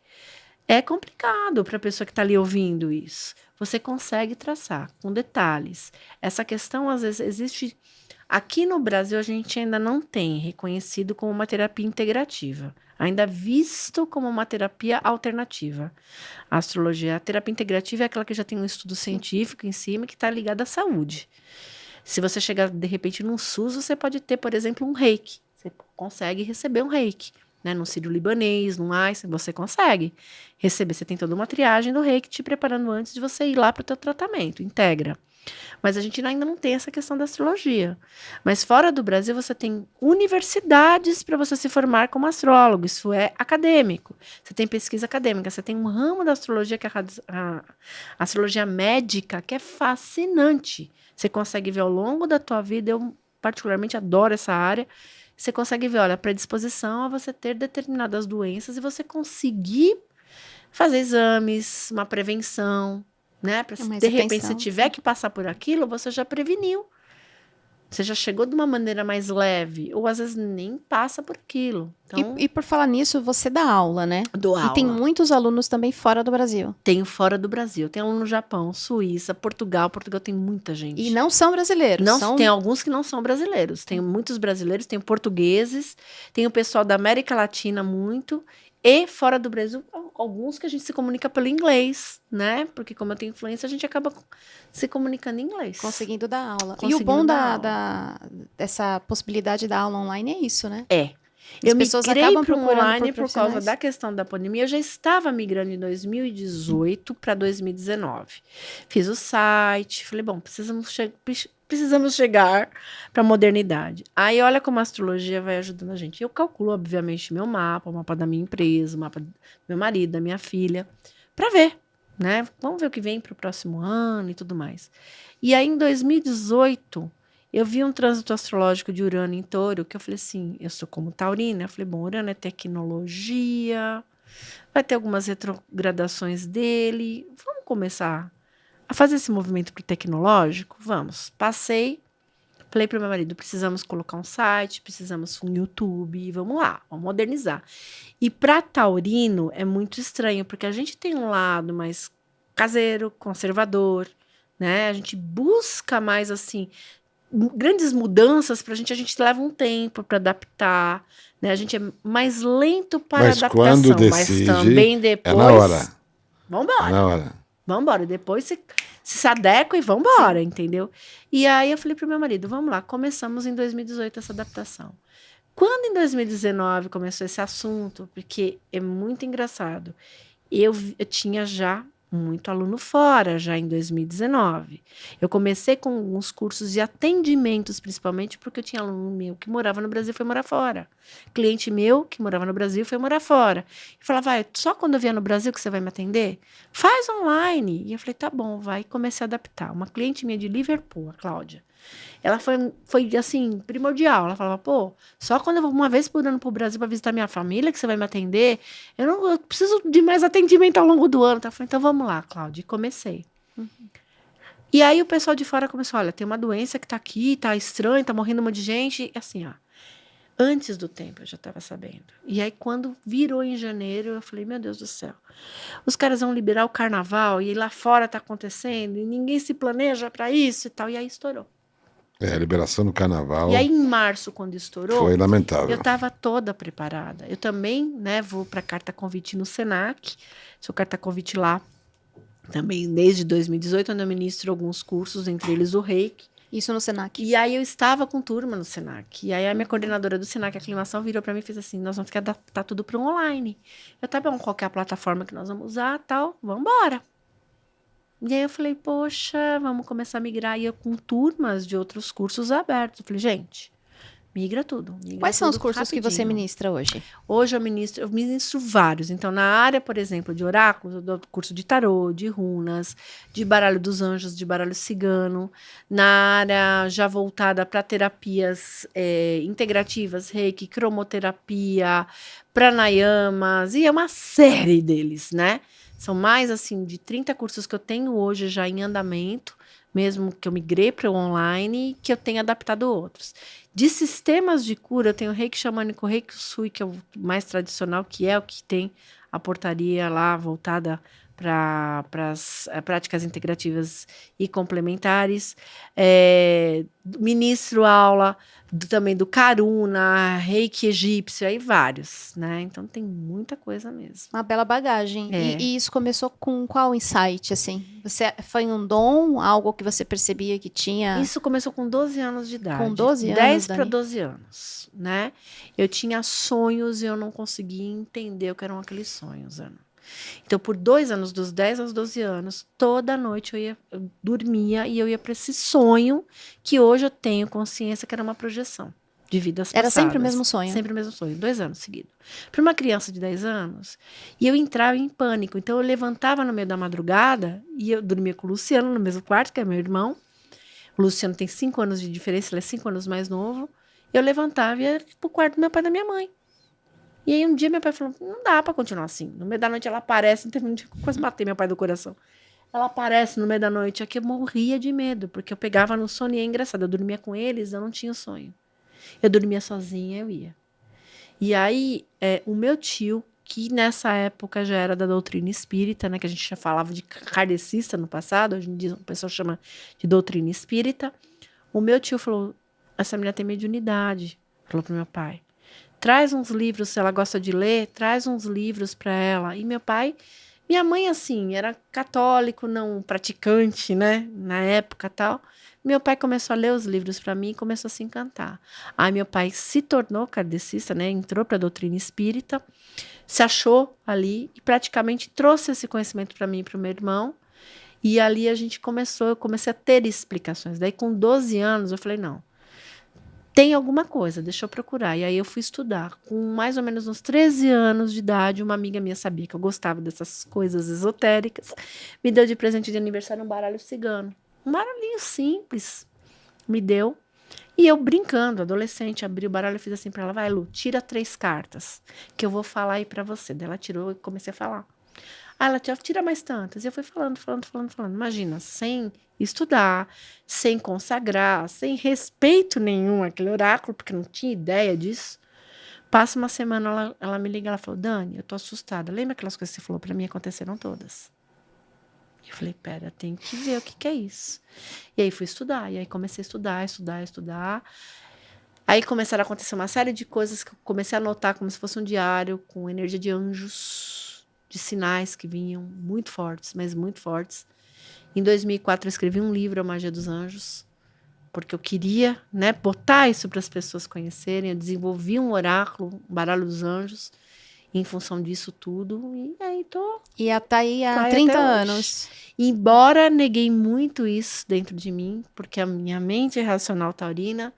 É complicado para a pessoa que está ali ouvindo isso. Você consegue traçar com detalhes. Essa questão, às vezes, existe. Aqui no Brasil, a gente ainda não tem reconhecido como uma terapia integrativa, ainda visto como uma terapia alternativa. A astrologia, a terapia integrativa é aquela que já tem um estudo científico em cima que está ligada à saúde. Se você chegar, de repente, num SUS, você pode ter, por exemplo, um reiki. Você consegue receber um reiki. Né, no sírio-libanês, no Einstein, você consegue receber. Você tem toda uma triagem do reiki te preparando antes de você ir lá para o teu tratamento, integra. Mas a gente ainda não tem essa questão da astrologia. Mas fora do Brasil, você tem universidades para você se formar como astrólogo. Isso é acadêmico. Você tem pesquisa acadêmica. Você tem um ramo da astrologia, que é a astrologia médica, que é fascinante. Você consegue ver ao longo da tua vida. Eu particularmente adoro essa área. Você consegue ver, olha, a predisposição a você ter determinadas doenças e você conseguir fazer exames, uma prevenção, né? Pra, de repente, se tiver que passar por aquilo, você já preveniu. Você já chegou de uma maneira mais leve, ou às vezes nem passa por aquilo. Então, e por falar nisso, você dá aula, né? Dou aula. E tem muitos alunos também fora do Brasil. Tenho fora do Brasil. Tem aluno no Japão, Suíça, Portugal. Portugal tem muita gente. E não são brasileiros. Não, tem alguns que não são brasileiros. Tem muitos brasileiros, tem portugueses, tem o pessoal da América Latina muito. E fora do Brasil, alguns que a gente se comunica pelo inglês, né? Porque como eu tenho influência, a gente acaba se comunicando em inglês. Conseguindo dar aula. Conseguindo e o bom dessa possibilidade da aula online é isso, né? É. As pessoas acabam procurando online por causa da questão da pandemia. Eu já estava migrando em 2018 para 2019. Fiz o site, falei, bom, precisamos chegar para a modernidade. Aí olha como a astrologia vai ajudando a gente. Eu calculo, obviamente, meu mapa, o mapa da minha empresa, o mapa do meu marido, da minha filha, para ver, né? Vamos ver o que vem para o próximo ano e tudo mais. E aí, em 2018, eu vi um trânsito astrológico de Urano em Touro, que eu falei assim, eu sou como taurina, eu falei, bom, Urano é tecnologia, vai ter algumas retrogradações dele, vamos começar a fazer esse movimento pro tecnológico? Vamos. Passei, falei para o meu marido, precisamos colocar um site, precisamos um YouTube, vamos lá, vamos modernizar. E para taurino é muito estranho, porque a gente tem um lado mais caseiro, conservador, né? A gente busca mais assim, grandes mudanças para a gente leva um tempo para adaptar, né? A gente é mais lento para mas adaptação, quando decide, mas também depois. É na hora. Vambora. É na hora. Vambora. Depois se adequa e vambora, entendeu? E aí eu falei pro meu marido, vamos lá, começamos em 2018 essa adaptação. Quando em 2019 começou esse assunto, porque é muito engraçado, eu tinha já muito aluno fora, já em 2019. Eu comecei com alguns cursos de atendimentos, principalmente porque eu tinha aluno meu que morava no Brasil e foi morar fora. Cliente meu que morava no Brasil foi morar fora. E falava, só quando eu vier no Brasil que você vai me atender? Faz online. E eu falei, tá bom, vai. E comecei a adaptar. Uma cliente minha de Liverpool, a Cláudia, ela foi assim, primordial. Ela falava, pô, só quando eu vou uma vez por ano pro Brasil para visitar minha família que você vai me atender? Eu preciso de mais atendimento ao longo do ano. Tá? Eu falei, então vamos lá, Cláudia. E comecei. Uhum. E aí o pessoal de fora começou, olha, tem uma doença que tá aqui, tá estranha, tá morrendo um monte de gente. E assim, antes do tempo eu já estava sabendo. E aí quando virou em janeiro, eu falei, meu Deus do céu. Os caras vão liberar o carnaval e lá fora tá acontecendo e ninguém se planeja para isso e tal. E aí estourou. A liberação do carnaval. E aí, em março, quando estourou, foi lamentável. Eu estava toda preparada. Eu também, né, vou para carta convite no Senac, sou carta convite lá, também desde 2018, onde eu ministro alguns cursos, entre eles o Reiki. Isso no Senac. E aí eu estava com turma no Senac. E aí a minha coordenadora do Senac, a Aclimação, virou para mim e fez assim, nós vamos ter que adaptar tudo para um online. Eu, tá bom, qual que é a plataforma que nós vamos usar, tal, vamos embora. E aí eu falei, poxa, vamos começar a migrar. E eu com turmas de outros cursos abertos. Eu falei, gente, Migra tudo. Quais são os tudo cursos que você rapidinho. ministra hoje? Hoje eu ministro vários. Então, na área, por exemplo, de oráculos, eu dou curso de tarô, de runas, de baralho dos anjos, de baralho cigano. Na área já voltada para terapias integrativas, reiki, cromoterapia, pranayamas, e é uma série deles, né? São mais, assim, de 30 cursos que eu tenho hoje já em andamento, mesmo que eu migrei para o online, que eu tenho adaptado outros. De sistemas de cura, eu tenho o Reiki Xamânico, Reiki Usui, que é o mais tradicional, que é o que tem a portaria lá voltada para as práticas integrativas e complementares. Ministro aula também do Karuna, Reiki egípcio, aí vários, né? Então tem muita coisa mesmo. Uma bela bagagem. É. E isso começou com qual insight, assim? Foi um dom, algo que você percebia que tinha? Isso começou com 12 anos de idade. Com 12 anos, 10 para Dani? 12 anos, né? Eu tinha sonhos e eu não conseguia entender o que eram aqueles sonhos, Ana. Então, por 2 anos, dos 10 aos 12 anos, toda noite eu dormia e eu ia para esse sonho que hoje eu tenho consciência que era uma projeção de vidas passadas. Era sempre o mesmo sonho? Sempre o mesmo sonho, 2 anos seguidos. Para uma criança de 10 anos, e eu entrava em pânico. Então, eu levantava no meio da madrugada e eu dormia com o Luciano no mesmo quarto, que é meu irmão. O Luciano tem 5 anos de diferença, ele é 5 anos mais novo. Eu levantava e ia pro quarto do meu pai e da minha mãe. E aí um dia meu pai falou, não dá pra continuar assim. No meio da noite ela aparece, teve um dia que eu quase matei meu pai do coração. Ela aparece no meio da noite, aqui eu morria de medo, porque eu pegava no sono e é engraçado, eu dormia com eles, eu não tinha sonho. Eu dormia sozinha, eu ia. E aí, o meu tio, que nessa época já era da doutrina espírita, né, que a gente já falava de kardecista no passado, hoje em dia o pessoal chama de doutrina espírita, o meu tio falou, essa menina tem mediunidade, falou pro meu pai. Traz uns livros, se ela gosta de ler, traz uns livros para ela. E meu pai, minha mãe, assim, era católico, não praticante, né, na época tal. Meu pai começou a ler os livros para mim e começou a se encantar. Aí meu pai se tornou kardecista, né, entrou para a doutrina espírita, se achou ali e praticamente trouxe esse conhecimento para mim e para o meu irmão. E ali eu comecei a ter explicações. Daí com 12 anos eu falei, não, tem alguma coisa, deixa eu procurar. E aí eu fui estudar. Com mais ou menos uns 13 anos de idade, uma amiga minha sabia que eu gostava dessas coisas esotéricas, me deu de presente de aniversário um baralho cigano. Um baralhinho simples, me deu. E eu brincando, adolescente, abri o baralho e fiz assim pra ela, vai Lu, tira 3 cartas, que eu vou falar aí pra você. Daí ela tirou e comecei a falar. Aí ela tira mais tantas. E eu fui falando. Imagina, sem estudar, sem consagrar, sem respeito nenhum àquele oráculo, porque não tinha ideia disso. Passa uma semana, ela me liga, ela falou, Dani, eu tô assustada. Lembra aquelas coisas que você falou pra mim? Aconteceram todas. Eu falei, pera, tem que ver o que é isso. E aí fui estudar. E aí comecei a estudar. Aí começaram a acontecer uma série de coisas que eu comecei a anotar como se fosse um diário, com energia de anjos, de sinais que vinham muito fortes, mas muito fortes. Em 2004 eu escrevi um livro, A Magia dos Anjos, porque eu queria, né, botar isso para as pessoas conhecerem. Eu desenvolvi um oráculo, um baralho dos anjos, em função disso tudo. E aí tô... E tá aí há Vai 30 até hoje. anos. Embora neguei muito isso dentro de mim, porque a minha mente racional taurina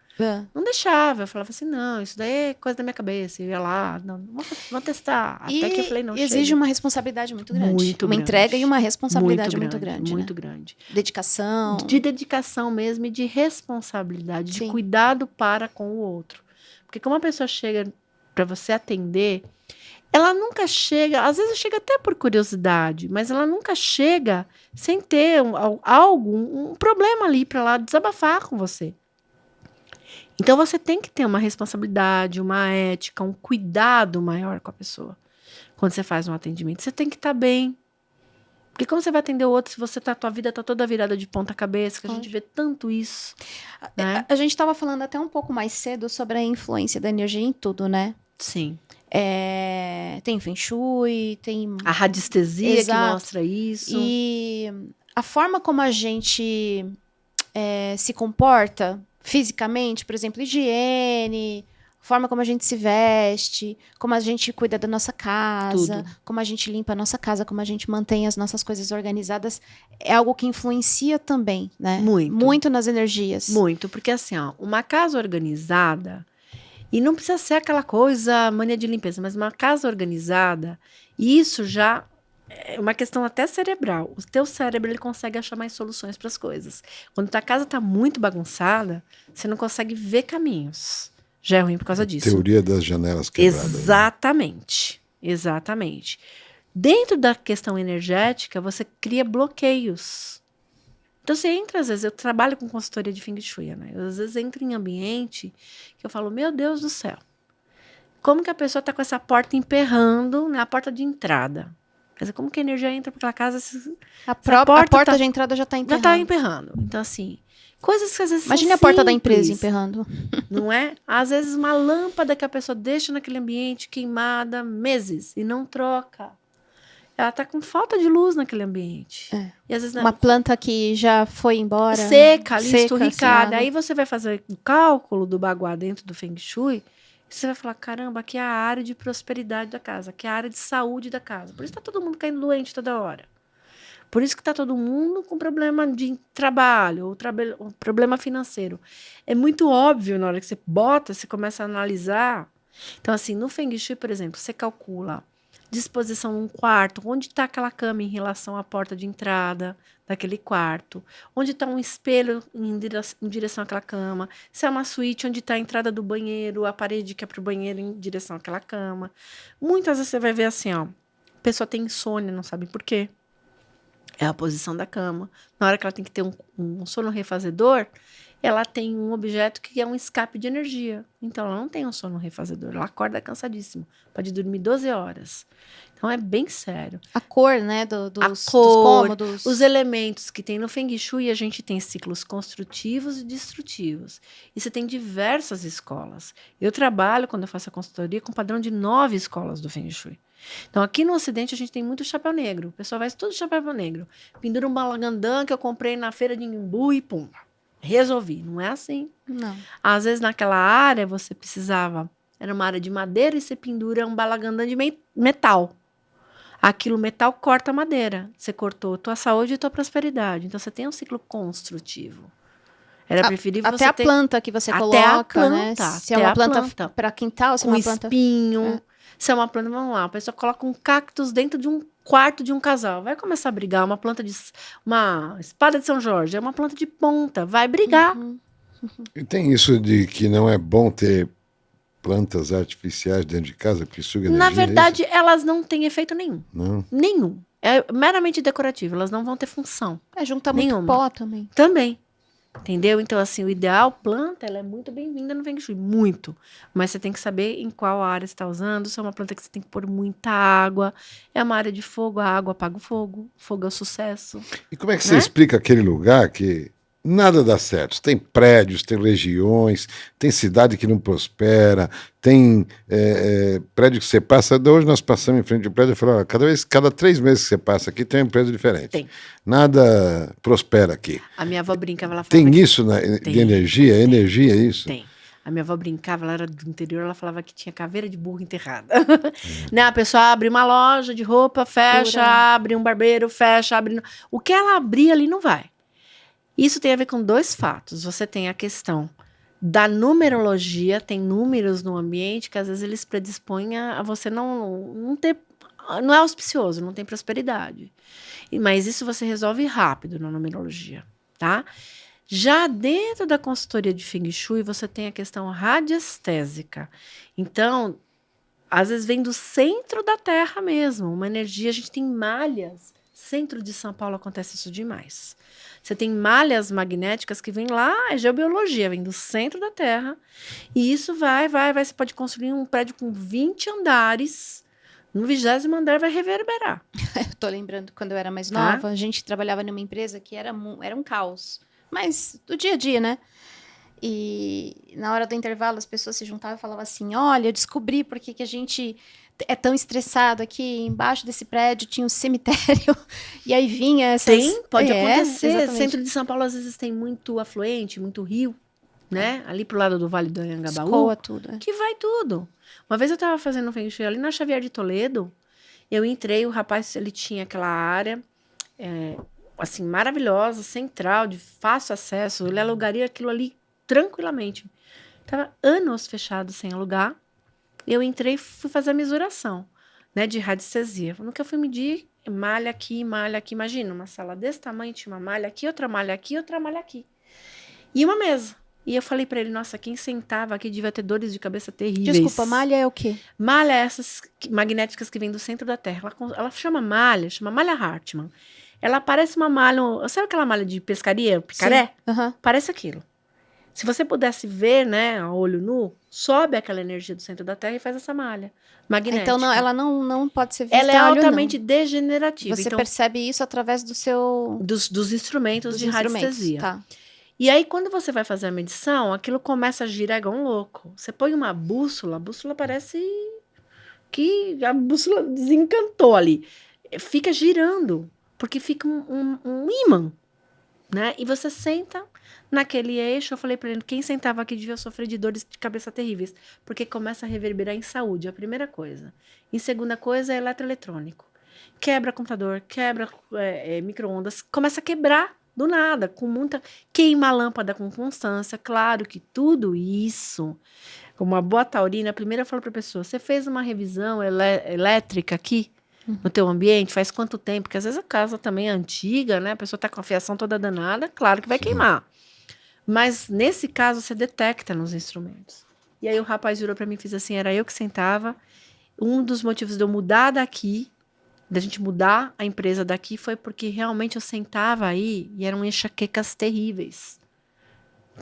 não deixava. Eu falava assim, não, isso daí é coisa da minha cabeça. Eu ia lá, não, vamos testar. Até que eu falei, não, exige chega. uma responsabilidade muito grande. Muito uma grande. entrega e uma responsabilidade muito grande. Muito né? grande. Dedicação. De dedicação mesmo e de responsabilidade, Sim. de cuidado para com o outro. Porque como a pessoa chega para você atender, ela nunca chega, às vezes chega até por curiosidade, mas ela nunca chega sem ter um problema ali para lá desabafar com você. Então você tem que ter uma responsabilidade, uma ética, um cuidado maior com a pessoa. Quando você faz um atendimento, você tem que estar bem. Porque como você vai atender o outro se você tua vida tá toda virada de ponta cabeça, que a gente vê tanto isso, né? A gente estava falando até um pouco mais cedo sobre a influência da energia em tudo, né? Sim. Tem Feng Shui, tem... A radiestesia Exato. que mostra isso. E a forma como a gente se comporta fisicamente, por exemplo, higiene, a forma como a gente se veste, como a gente cuida da nossa casa, Tudo. como a gente limpa a nossa casa, como a gente mantém as nossas coisas organizadas, é algo que influencia também, né? Muito. Muito nas energias. Muito, porque assim, ó, uma casa organizada, E não precisa ser aquela coisa, mania de limpeza, mas uma casa organizada, isso já é uma questão até cerebral. O teu cérebro, ele consegue achar mais soluções para as coisas. Quando tua casa está muito bagunçada, você não consegue ver caminhos. Já é ruim por causa disso. Teoria das janelas quebradas. Né? Exatamente. Exatamente. Dentro da questão energética, você cria bloqueios. Então, você entra, às vezes, eu trabalho com consultoria de Feng Shui, né? Eu, às vezes, entro em ambiente que eu falo, meu Deus do céu, como que a pessoa está com essa porta emperrando na porta de entrada? Quer dizer, como que a energia entra para aquela casa? A porta de entrada já está Já emperrando. está emperrando. Então, assim, coisas que às vezes Imagine são a porta da simples, empresa emperrando. não é? Às vezes, uma lâmpada que a pessoa deixa naquele ambiente queimada meses e não troca. Ela está com falta de luz naquele ambiente. É. E às vezes Uma planta que já foi embora. seca, ali, seca, esturricada. assim, Aí você vai fazer o cálculo do baguá dentro do Feng Shui. E você vai falar, caramba, aqui é a área de prosperidade da casa. Aqui é a área de saúde da casa. Por isso está todo mundo caindo doente toda hora. Por isso que está todo mundo com problema de trabalho, ou problema financeiro. É muito óbvio na hora que você bota, você começa a analisar. Então, assim, no Feng Shui, por exemplo, você calcula disposição num quarto, onde está aquela cama em relação à porta de entrada daquele quarto, onde está um espelho em direção àquela cama, se é uma suíte, onde está a entrada do banheiro, a parede que é para o banheiro em direção àquela cama. Muitas vezes você vai ver assim, ó, a pessoa tem insônia, não sabe por quê. É a posição da cama. Na hora que ela tem que ter um sono refazedor, ela tem um objeto que é um escape de energia. Então, ela não tem um sono refazedor. Ela acorda cansadíssima. Pode dormir 12 horas. Então, é bem sério. A cor, né, dos A cor, cômodos. os elementos que tem no Feng Shui, a gente tem ciclos construtivos e destrutivos. E você tem diversas escolas. Eu trabalho, quando eu faço a consultoria, com padrão de 9 escolas do Feng Shui. Então, aqui no Ocidente, a gente tem muito chapéu negro. O pessoal vai tudo de chapéu negro. Pendura um balagandã que eu comprei na feira de Imbu e pum. Resolvi. Não é assim. Não. Às vezes, naquela área, você precisava... Era uma área de madeira e você pendura um balagandã de metal. Aquilo, metal, corta a madeira. Você cortou tua saúde e tua prosperidade. Então, você tem um ciclo construtivo. Era preferível até você a ter... planta que você Até coloca, a planta, né? Se é até uma a planta planta. para quintal, se é Com uma planta... espinho. Se é uma planta, vamos lá, a pessoa coloca um cactus dentro de um quarto de um casal. Vai começar a brigar. Uma espada de São Jorge é uma planta de ponta. Vai brigar. E tem isso de que não é bom ter plantas artificiais dentro de casa, porque suga energia. Na verdade, elas não têm efeito nenhum. Não. Nenhum. É meramente decorativo. Elas não vão ter função. junta muito Nenhuma. pó também. Também. Entendeu? Então, assim, o ideal, planta, ela é muito bem-vinda no Feng Shui. Muito. Mas você tem que saber em qual área você está usando. Se é uma planta que você tem que pôr muita água. É uma área de fogo, a água apaga o fogo. O fogo é o sucesso. E como é que você explica aquele lugar que nada dá certo? Tem prédios, tem regiões, tem cidade que não prospera, tem prédio que você passa. Hoje nós passamos em frente ao prédio e falamos, cada 3 meses que você passa aqui tem um prédio diferente. Tem. Nada prospera aqui. A minha avó brincava, ela falava... Tem isso de energia? Tem. Energia é isso? Tem. A minha avó brincava, ela era do interior, ela falava que tinha caveira de burro enterrada. Né? A pessoa abre uma loja de roupa, fecha, abre um barbeiro, fecha, abre... O que ela abrir ali não vai. Isso tem a ver com 2 fatos. Você tem a questão da numerologia, tem números no ambiente que às vezes eles predispõem a você não ter... Não é auspicioso, não tem prosperidade. Mas isso você resolve rápido na numerologia, tá? Já dentro da consultoria de Feng Shui, você tem a questão radiestésica. Então, às vezes vem do centro da Terra mesmo, uma energia, a gente tem malhas. Centro de São Paulo acontece isso demais. Você tem malhas magnéticas que vêm lá, é geobiologia, vem do centro da Terra. E isso vai, você pode construir um prédio com 20 andares, no 20º andar vai reverberar. Eu tô lembrando, quando eu era mais nova, a gente trabalhava numa empresa que era um caos. Mas do dia a dia, né? E na hora do intervalo as pessoas se juntavam e falavam assim, olha, eu descobri por que a gente é tão estressado aqui. Embaixo desse prédio tinha um cemitério. E aí vinha essas... Pode acontecer. Exatamente. Centro de São Paulo às vezes tem muito afluente, muito rio, né? Ali pro lado do Vale do Anhangabaú. Escoa tudo. Que vai tudo. Uma vez eu tava fazendo um Feng Shui ali na Xavier de Toledo. Eu entrei, o rapaz, ele tinha aquela área... assim, maravilhosa, central, de fácil acesso. Ele alugaria aquilo ali tranquilamente. Tava anos fechado sem alugar. Eu entrei e fui fazer a mesuração, né, de radiestesia. No que eu fui medir, malha aqui, malha aqui. Imagina, uma sala desse tamanho, tinha uma malha aqui, outra malha aqui, outra malha aqui. E uma mesa. E eu falei pra ele, nossa, quem sentava aqui devia ter dores de cabeça terríveis. Desculpa, malha é o quê? Malha é essas magnéticas que vêm do centro da Terra. Ela chama malha Hartmann. Ela parece uma malha, sabe aquela malha de pescaria, picaré? Aham. Parece aquilo. Se você pudesse ver, né, a olho nu, sobe aquela energia do centro da Terra e faz essa malha magnética. Então não, ela não pode ser vista Ela é a olho nu. altamente degenerativa. Você Então, percebe isso através do seu... dos instrumentos dos de instrumentos, radiestesia. tá. E aí, quando você vai fazer a medição, aquilo começa a girar igual um louco. Você põe uma bússola, a bússola parece que a bússola desencantou ali. Fica girando, porque fica um ímã, né? E você senta naquele eixo. Eu falei para ele, quem sentava aqui devia sofrer de dores de cabeça terríveis, porque começa a reverberar em saúde, é a primeira coisa. Em segunda coisa, é eletroeletrônico. Quebra computador, quebra micro-ondas, começa a quebrar do nada, com muita... Queima a lâmpada com constância. Claro que tudo isso, como uma boa taurina, primeiro eu falo para a pessoa, você fez uma revisão elétrica aqui no teu ambiente? Faz quanto tempo? Porque às vezes a casa também é antiga, né? A pessoa está com a fiação toda danada, claro que vai queimar. Mas nesse caso você detecta nos instrumentos. E aí o rapaz virou para mim e fez assim, era eu que sentava. Um dos motivos de eu mudar daqui, da gente mudar a empresa daqui, foi porque realmente eu sentava aí e eram enxaquecas terríveis.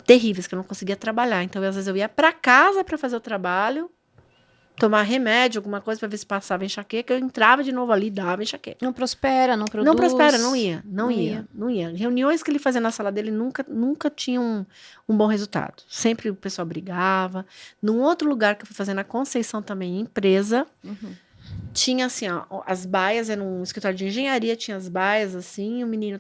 Terríveis, que eu não conseguia trabalhar. Então, às vezes, eu ia para casa para fazer o trabalho, tomar remédio, alguma coisa para ver se passava enxaqueca, eu entrava de novo ali e dava enxaqueca. Não prospera, não produz. Não prospera, não ia. Reuniões que ele fazia na sala dele nunca tinham um bom resultado. Sempre o pessoal brigava. Num outro lugar que eu fui fazer na Conceição também, empresa, tinha assim, ó, as baias, era um escritório de engenharia, tinha as baias assim, o menino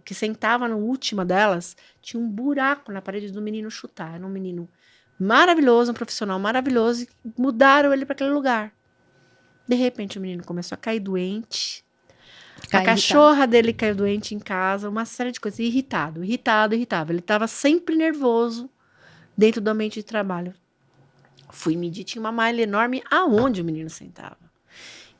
que sentava na última delas, tinha um buraco na parede do menino chutar. Era um menino maravilhoso, um profissional maravilhoso, e mudaram ele para aquele lugar. De repente, o menino começou a cair doente. A cachorra dele caiu doente em casa, uma série de coisas. Irritado. Ele estava sempre nervoso dentro do ambiente de trabalho. Fui medir, tinha uma malha enorme aonde o menino sentava.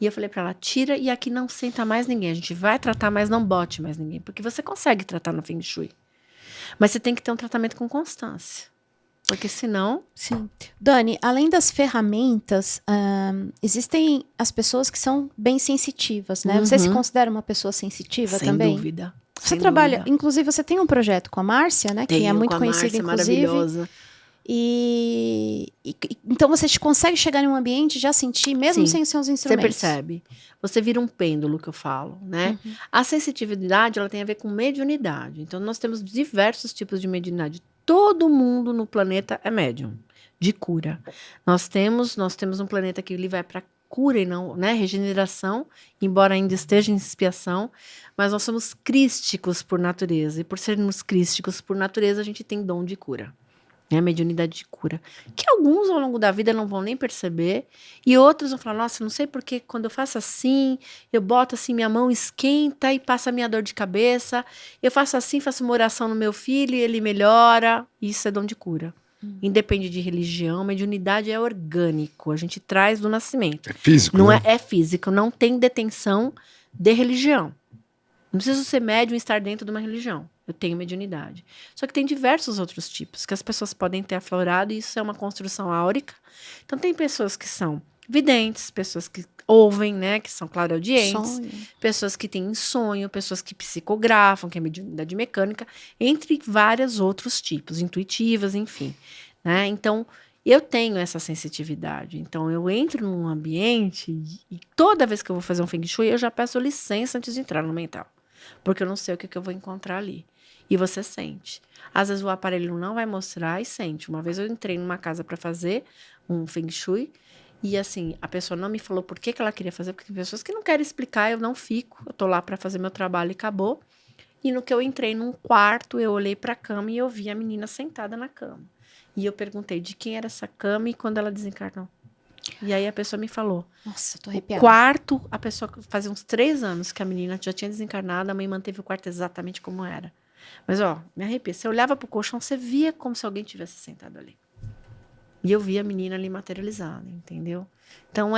E eu falei para ela, tira e aqui não senta mais ninguém. A gente vai tratar, mas não bote mais ninguém. Porque você consegue tratar no Feng Shui. Mas você tem que ter um tratamento com constância. Porque senão... Sim. Dani, além das ferramentas, existem as pessoas que são bem sensitivas, né? Você se considera uma pessoa sensitiva também? Sem dúvida. Você trabalha... Inclusive, você tem um projeto com a Márcia, né? Que é muito conhecida, inclusive. Maravilhosa. Então você consegue chegar em um ambiente e já sentir, mesmo sem seus instrumentos. Você percebe. Você vira um pêndulo, que eu falo, né? A sensitividade, ela tem a ver com mediunidade. Então, nós temos diversos tipos de mediunidade. Todo mundo no planeta é médium, de cura. Nós temos um planeta que ele vai para cura e não, né? Regeneração, embora ainda esteja em expiação, mas nós somos crísticos por natureza. E por sermos crísticos por natureza, a gente tem dom de cura. A mediunidade de cura, que alguns ao longo da vida não vão nem perceber, e outros vão falar, nossa, não sei porque quando eu faço assim, eu boto assim, minha mão esquenta e passa a minha dor de cabeça, eu faço assim, faço uma oração no meu filho e ele melhora, isso é dom de cura. Independe de religião, mediunidade é orgânico, a gente traz do nascimento. É físico, não né? é físico, não tem detenção de religião. Não preciso ser médium e estar dentro de uma religião. Eu tenho mediunidade. Só que tem diversos outros tipos que as pessoas podem ter aflorado, e isso é uma construção áurica. Então, tem pessoas que são videntes, pessoas que ouvem, né, que são clareaudientes, pessoas que têm sonho, pessoas que psicografam, que é mediunidade mecânica, entre vários outros tipos, intuitivas, enfim. Né? Então, eu tenho essa sensitividade. Então, eu entro num ambiente e toda vez que eu vou fazer um Feng Shui, eu já peço licença antes de entrar no mental. Porque eu não sei o que eu vou encontrar ali. E você sente. Às vezes o aparelho não vai mostrar e sente. Uma vez eu entrei numa casa para fazer um Feng Shui e assim, a pessoa não me falou por que ela queria fazer, porque tem pessoas que não querem explicar, eu não fico. Eu tô lá para fazer meu trabalho e acabou. E no que eu entrei num quarto, eu olhei para a cama e eu vi a menina sentada na cama. E eu perguntei de quem era essa cama e quando ela desencarnou. E aí a pessoa me falou. Nossa, tô arrepiada. O quarto, a pessoa fazia uns 3 anos que a menina já tinha desencarnado, a mãe manteve o quarto exatamente como era. Mas, ó, me arrepia. Você olhava pro colchão, você via como se alguém tivesse sentado ali. E eu vi a menina ali materializada, entendeu? Então,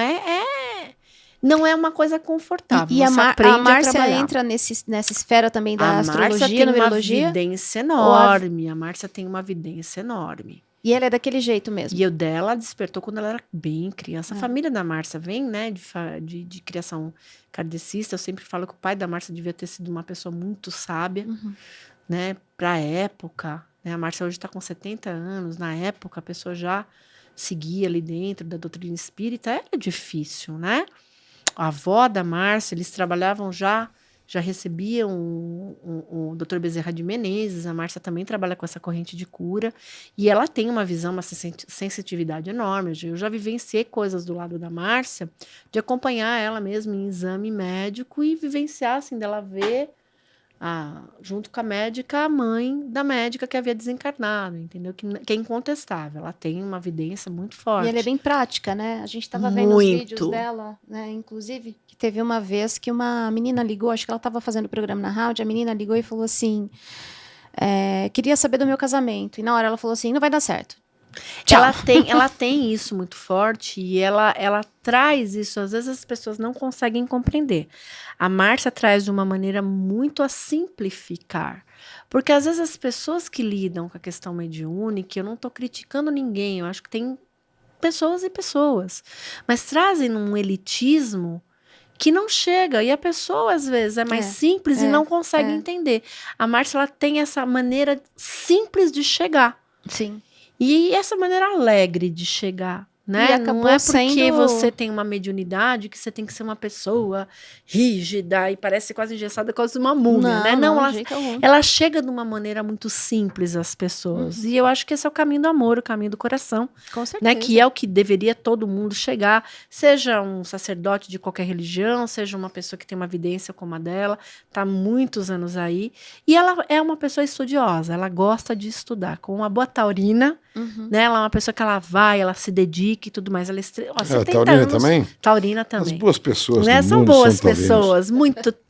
não é uma coisa confortável. E a Você aprende a Márcia trabalhar. entra nessa esfera também da A Márcia astrologia, tem uma numerologia? vidência enorme. A Márcia tem uma vidência enorme. E ela é daquele jeito mesmo. E o dela despertou quando ela era bem criança. A família da Márcia vem, né, de criação kardecista. Eu sempre falo que o pai da Márcia devia ter sido uma pessoa muito sábia, né, pra época. Né? A Márcia hoje está com 70 anos. Na época, a pessoa já seguia ali dentro da doutrina espírita. Era difícil, né? A avó da Márcia, eles trabalhavam já recebiam o Dr. Bezerra de Menezes. A Márcia também trabalha com essa corrente de cura. E ela tem uma visão, uma sensitividade enorme. Eu já vivenciei coisas do lado da Márcia, de acompanhar ela mesmo em exame médico e vivenciar, assim, dela ver, junto com a médica, a mãe da médica que havia desencarnado, entendeu? Que é incontestável. Ela tem uma evidência muito forte. E ela é bem prática, né? A gente estava vendo os vídeos dela, né? Inclusive, que teve uma vez que uma menina ligou, acho que ela estava fazendo o programa na rádio, a menina ligou e falou assim, queria saber do meu casamento. E na hora ela falou assim, não vai dar certo. Tchau. Ela tem isso muito forte e ela traz isso. Às vezes as pessoas não conseguem compreender. A Márcia traz de uma maneira muito a simplificar. Porque às vezes as pessoas que lidam com a questão mediúnica, eu não estou criticando ninguém, eu acho que tem pessoas e pessoas, mas trazem um elitismo que não chega. E a pessoa, às vezes, é mais simples e não consegue entender. A Márcia, ela tem essa maneira simples de chegar. Sim. E essa maneira alegre de chegar, né? Não é porque você tem uma mediunidade que você tem que ser uma pessoa rígida e parece quase engessada, quase uma múmia, né? Não, ela chega de uma maneira muito simples às pessoas. E eu acho que esse é o caminho do amor, o caminho do coração. Com certeza. Né? Que é o que deveria todo mundo chegar, seja um sacerdote de qualquer religião, seja uma pessoa que tem uma vidência como a dela, está há muitos anos aí. E ela é uma pessoa estudiosa, ela gosta de estudar. Com uma boa taurina, né? Ela é uma pessoa que ela se dedica e tudo mais. Ela taurina anos, também? Taurina também. As boas pessoas, né? São boas pessoas,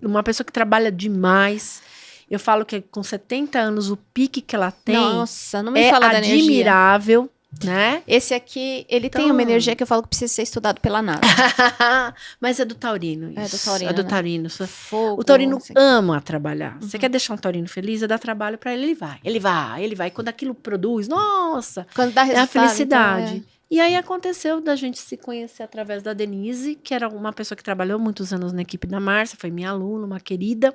uma pessoa que trabalha demais. Eu falo que com 70 anos o pique que ela tem, nossa, não me fala da energia. Admirável, né? Esse aqui, ele tem uma energia que eu falo que precisa ser estudado pela NASA. Mas é do taurino isso. É do taurino, É do taurino. Fogo, o taurino assim. ama trabalhar. Você quer deixar um taurino feliz, é dar trabalho para ele, ele vai. Quando aquilo produz, nossa, quando dá resultado, é a felicidade. Então E aí aconteceu da gente se conhecer através da Denise, que era uma pessoa que trabalhou muitos anos na equipe da Márcia, foi minha aluna, uma querida.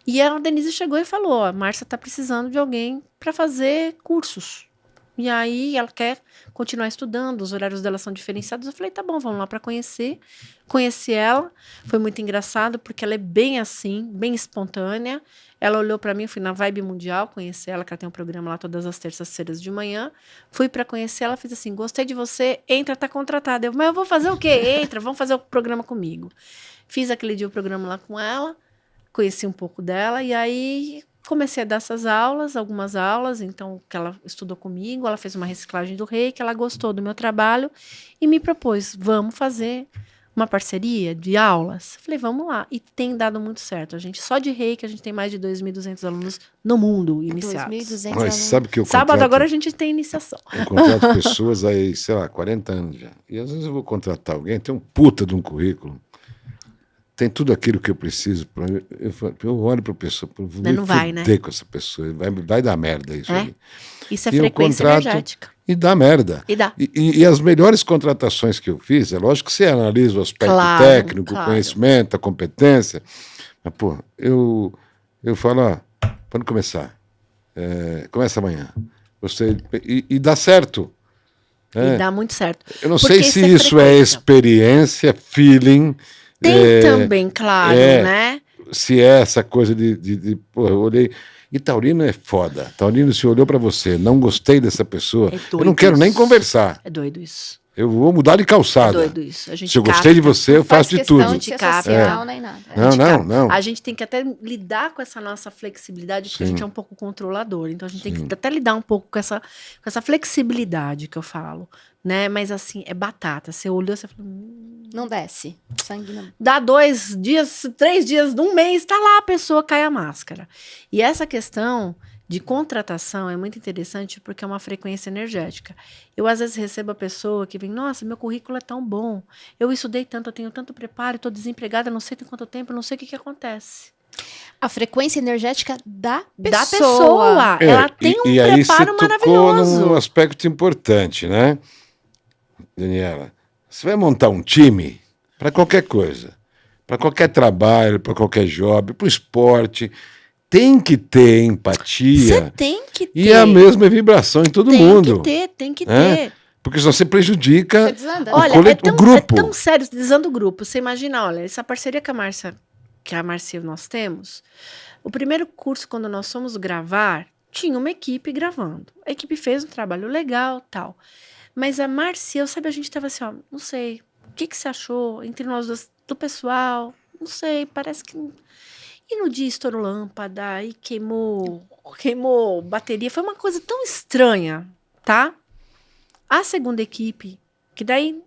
E a Denise chegou e falou, a Márcia está precisando de alguém para fazer cursos. E aí ela quer continuar estudando, os horários dela são diferenciados. Eu falei, tá bom, vamos lá para conhecer. Conheci ela, foi muito engraçado, porque ela é bem assim, bem espontânea. Ela olhou para mim, eu fui na Vibe Mundial conhecer ela, que ela tem um programa lá todas as terças-feiras de manhã. Fui para conhecer ela, fiz assim, gostei de você, entra, tá contratada. Mas eu vou fazer o quê? Entra, vamos fazer o programa comigo. Fiz aquele dia o programa lá com ela, conheci um pouco dela, e aí comecei a dar essas aulas, algumas aulas, então, que ela estudou comigo, ela fez uma reciclagem do reiki, ela gostou do meu trabalho e me propôs, vamos fazer uma parceria de aulas. Falei, vamos lá. E tem dado muito certo. A gente, só de reiki, a gente tem mais de 2.200 alunos no mundo iniciados. 2.200 Mas sabe que eu Sábado agora a gente tem iniciação. Eu contrato pessoas aí, sei lá, 40 anos já. E às vezes eu vou contratar alguém, tem um puta de um currículo, tem tudo aquilo que eu preciso. Eu olho para a pessoa, não vai, né? Com essa pessoa, vai dar merda isso aí. Isso é frequência energética. E dá merda. E dá. E as melhores contratações que eu fiz, é lógico que você analisa o aspecto técnico, o conhecimento, a competência. Mas, pô, eu falo, ó, quando começar? Começa amanhã. E dá certo. E dá muito certo. Eu não sei se isso é experiência, feeling. Tem também, claro, né? Se é essa coisa pô, eu olhei. E taurino é foda. Taurino, se olhou pra você, não gostei dessa pessoa, eu não quero nem conversar. É doido isso. Eu vou mudar de calçada. É doido isso. Se eu gostei de você, eu faço de tudo. Não faz questão de ser social nem nada. Não. A gente tem que até lidar com essa nossa flexibilidade, porque a gente é um pouco controlador. Então a gente tem que até lidar um pouco com essa flexibilidade que eu falo. Né? Mas assim, é batata. Você olhou, você falou... Não desce. Sangue não. Dá 2 dias, 3 dias, um mês, tá lá a pessoa, cai a máscara. E essa questão de contratação é muito interessante porque é uma frequência energética. Eu, às vezes, recebo a pessoa que vem, nossa, meu currículo é tão bom, eu estudei tanto, eu tenho tanto preparo, estou desempregada, não sei tem quanto tempo, não sei o que acontece. A frequência energética da Da pessoa. pessoa. Ela tem um e aí preparo você tocou maravilhoso. num aspecto importante, né, Daniela? Você vai montar um time para qualquer coisa, para qualquer trabalho, para qualquer job, para o esporte. Tem que ter Você empatia tem que ter. e a mesma vibração em todo tem mundo. Tem que né? ter. Porque senão você prejudica Você desanda. o, Olha, o grupo. é tão sério, utilizando o grupo. Você imagina, olha, essa parceria que a Marcia nós temos, o primeiro curso, quando nós fomos gravar, tinha uma equipe gravando. A equipe fez um trabalho legal, tal. Mas a Marcia, sabe, a gente tava assim, ó, não sei, o que você achou entre nós do pessoal? Não sei, parece que... E no dia estourou lâmpada, e queimou bateria, foi uma coisa tão estranha, tá? A segunda equipe, que daí,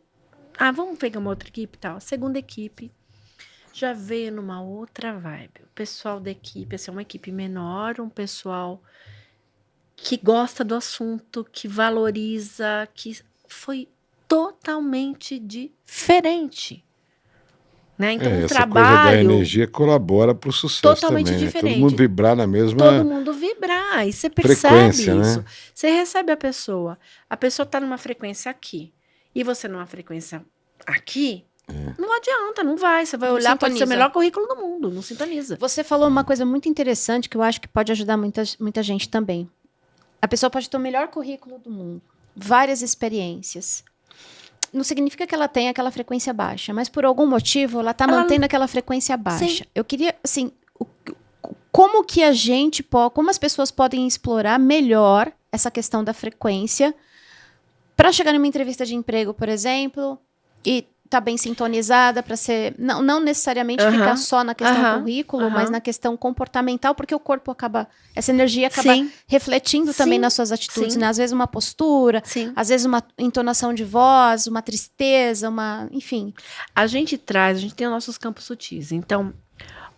vamos pegar uma outra equipe e tal. A segunda equipe já veio numa outra vibe. O pessoal da equipe, assim, é uma equipe menor, um pessoal que gosta do assunto, que valoriza, que foi totalmente diferente. Né? Então, um Essa coisa da trabalho energia colabora para o sucesso totalmente também, né? diferente. Todo mundo vibrar na mesma todo mundo vibrar. E você percebe frequência, isso. né? Você recebe a pessoa está numa frequência aqui, e você numa frequência aqui, não adianta, não vai. Você vai Não olhar, pode ser o sintoniza. melhor currículo do mundo, não sintoniza. Você falou uma coisa muito interessante que eu acho que pode ajudar muita gente também. A pessoa pode ter o melhor currículo do mundo, várias experiências. Não significa que ela tenha aquela frequência baixa, mas por algum motivo ela está mantendo aquela frequência baixa. Sim. Eu queria, assim, como que a gente pode, como as pessoas podem explorar melhor essa questão da frequência para chegar numa entrevista de emprego, por exemplo, e tá bem sintonizada para ser, não necessariamente ficar só na questão currículo, mas na questão comportamental, porque o corpo acaba, essa energia acaba Sim. refletindo também Sim. nas suas atitudes, Sim. né? Às vezes uma postura, Sim. às vezes uma entonação de voz, uma tristeza, enfim. A gente tem os nossos campos sutis. Então,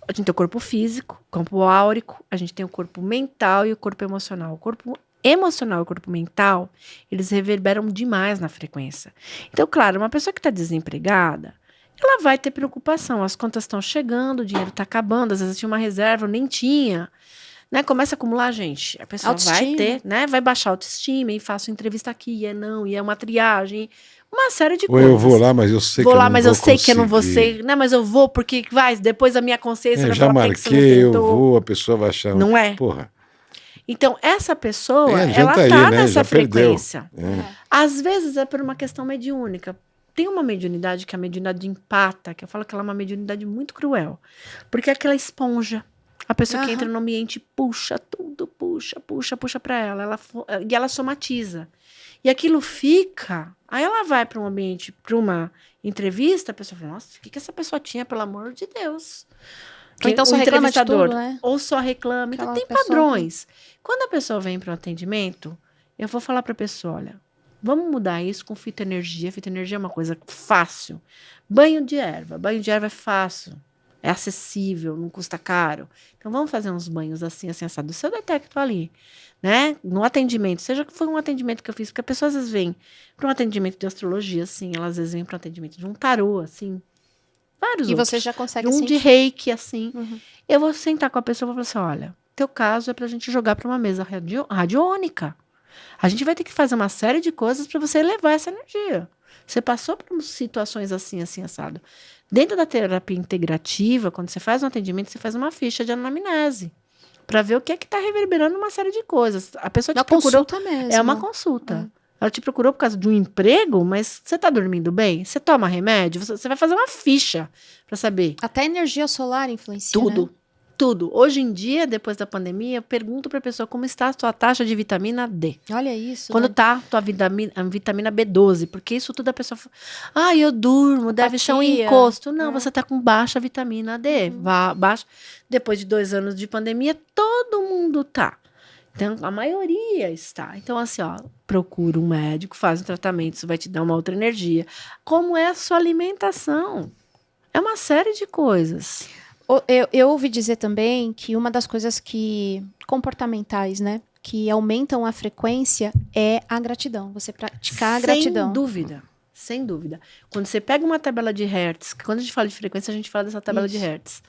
a gente tem o corpo físico, o corpo áurico, a gente tem o corpo mental e o corpo emocional. O corpo emocional e o corpo mental, eles reverberam demais na frequência. Então, claro, uma pessoa que está desempregada, ela vai ter preocupação. As contas estão chegando, o dinheiro está acabando, às vezes tinha uma reserva, nem tinha. Né? Começa a acumular, gente. A pessoa vai ter, né? Vai baixar a autoestima e faço entrevista aqui, e é uma triagem, uma série de Ou coisas. eu vou lá, mas eu sei que eu não mas vou eu sei que eu não vou conseguir. ser. Não, mas eu vou porque vai, depois a minha consciência vai Já falar, por que que você não marquei, eu tentou? vou, a pessoa vai achar... Não é? Porra, Então, essa pessoa, adianta ela aí, tá né? nessa Já perdeu. frequência. Às vezes é por uma questão mediúnica. Tem uma mediunidade que é a mediunidade empata, que eu falo que ela é uma mediunidade muito cruel. Porque é aquela esponja. A pessoa que entra no ambiente puxa tudo, puxa pra ela. E ela somatiza. E aquilo fica... Aí ela vai para um ambiente, para uma entrevista, a pessoa fala, nossa, o que essa pessoa tinha, pelo amor de Deus? Ou então O só reclama de entrevistador, tudo, né? ou só reclama. Então Aquela tem pessoa padrões. Quando a pessoa vem para o atendimento, eu vou falar para a pessoa, olha, vamos mudar isso com fitoenergia. Fitoenergia é uma coisa fácil. Banho de erva é fácil, é acessível, não custa caro. Então vamos fazer uns banhos assim, assado. Se eu detecto ali, né, no atendimento, seja que foi um atendimento que eu fiz, porque a pessoa às vezes vem para um atendimento de astrologia, assim, ela às vezes vem para um atendimento de um tarô, assim, vários E outros. você já consegue de um sentir. de reiki, assim. Eu vou sentar com a pessoa e vou falar assim, olha, teu caso é pra gente jogar para uma mesa radiônica. A gente vai ter que fazer uma série de coisas para você elevar essa energia. Você passou por situações assim, assado. Dentro da terapia integrativa, quando você faz um atendimento, você faz uma ficha de anamnese para ver o que é que está reverberando uma série de coisas. A pessoa te procurou. Consulta mesmo. É uma consulta. Ela te procurou por causa de um emprego, mas você está dormindo bem? Você toma remédio? Você vai fazer uma ficha para saber. Até a energia solar influencia, Tudo. né? Tudo. Hoje em dia, depois da pandemia, eu pergunto para a pessoa como está a sua taxa de vitamina D. Olha isso. Quando né? tá a vitamina B12, porque isso tudo a pessoa fala, eu durmo, deve ser um Apatia. encosto. Não, você tá com baixa vitamina D. Baixa. Depois de 2 anos de pandemia, todo mundo tá. Então, a maioria está. Então, assim, procura um médico, faz um tratamento, isso vai te dar uma outra energia. Como é a sua alimentação? É uma série de coisas. Eu ouvi dizer também que uma das coisas comportamentais, né, que aumentam a frequência é a gratidão. Você praticar a gratidão. Sem dúvida. Sem dúvida. Quando você pega uma tabela de Hertz, quando a gente fala de frequência, a gente fala dessa tabela de Hertz.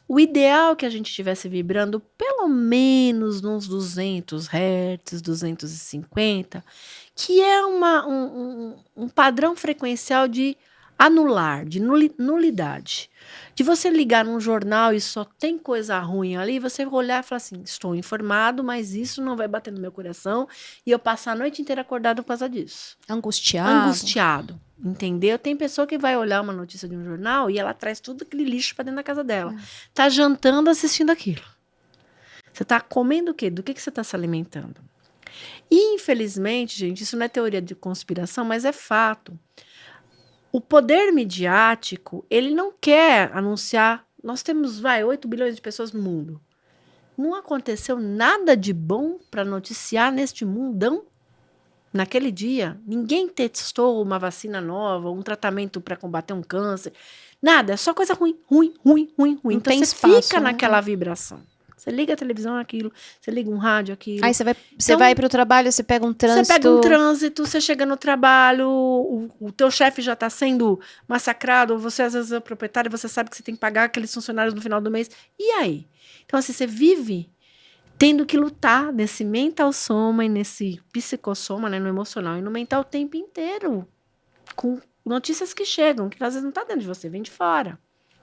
O ideal é que a gente estivesse vibrando pelo menos nos 200 Hz, 250, que é um padrão frequencial de anular, de nulidade. De você ligar num jornal e só tem coisa ruim ali, você olhar e falar assim, estou informado, mas isso não vai bater no meu coração e eu passar a noite inteira acordado por causa disso. Angustiado. Entendeu? Tem pessoa que vai olhar uma notícia de um jornal e ela traz tudo aquele lixo para dentro da casa dela. Tá jantando assistindo aquilo. Você tá comendo o quê? Do que você tá se alimentando? E, infelizmente, gente, isso não é teoria de conspiração, mas é fato. O poder midiático, ele não quer anunciar... Nós temos, 8 bilhões de pessoas no mundo. Não aconteceu nada de bom para noticiar neste mundão. Naquele dia, ninguém testou uma vacina nova, um tratamento para combater um câncer. Nada, é só coisa ruim. Não então tem você espaço, fica né? naquela vibração. Você liga a televisão, aquilo. Você liga um rádio, aquilo. Aí você vai para o trabalho, você pega um trânsito. Você pega um trânsito, você chega no trabalho, o teu chefe já está sendo massacrado, ou você às vezes é o proprietário, você sabe que você tem que pagar aqueles funcionários no final do mês. E aí? Então, assim, você vive tendo que lutar nesse mental soma e nesse psicossoma, né, no emocional e no mental o tempo inteiro, com notícias que chegam, que às vezes não está dentro de você, vem de fora.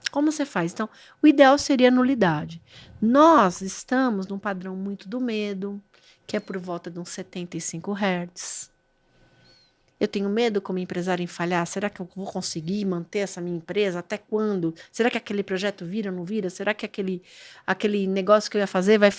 Como você faz? Então, o ideal seria a nulidade. Nós estamos num padrão muito do medo, que é por volta de uns 75 Hz. Eu tenho medo como empresário em falhar. Será que eu vou conseguir manter essa minha empresa? Até quando? Será que aquele projeto vira ou não vira? Será que aquele negócio que eu ia fazer vai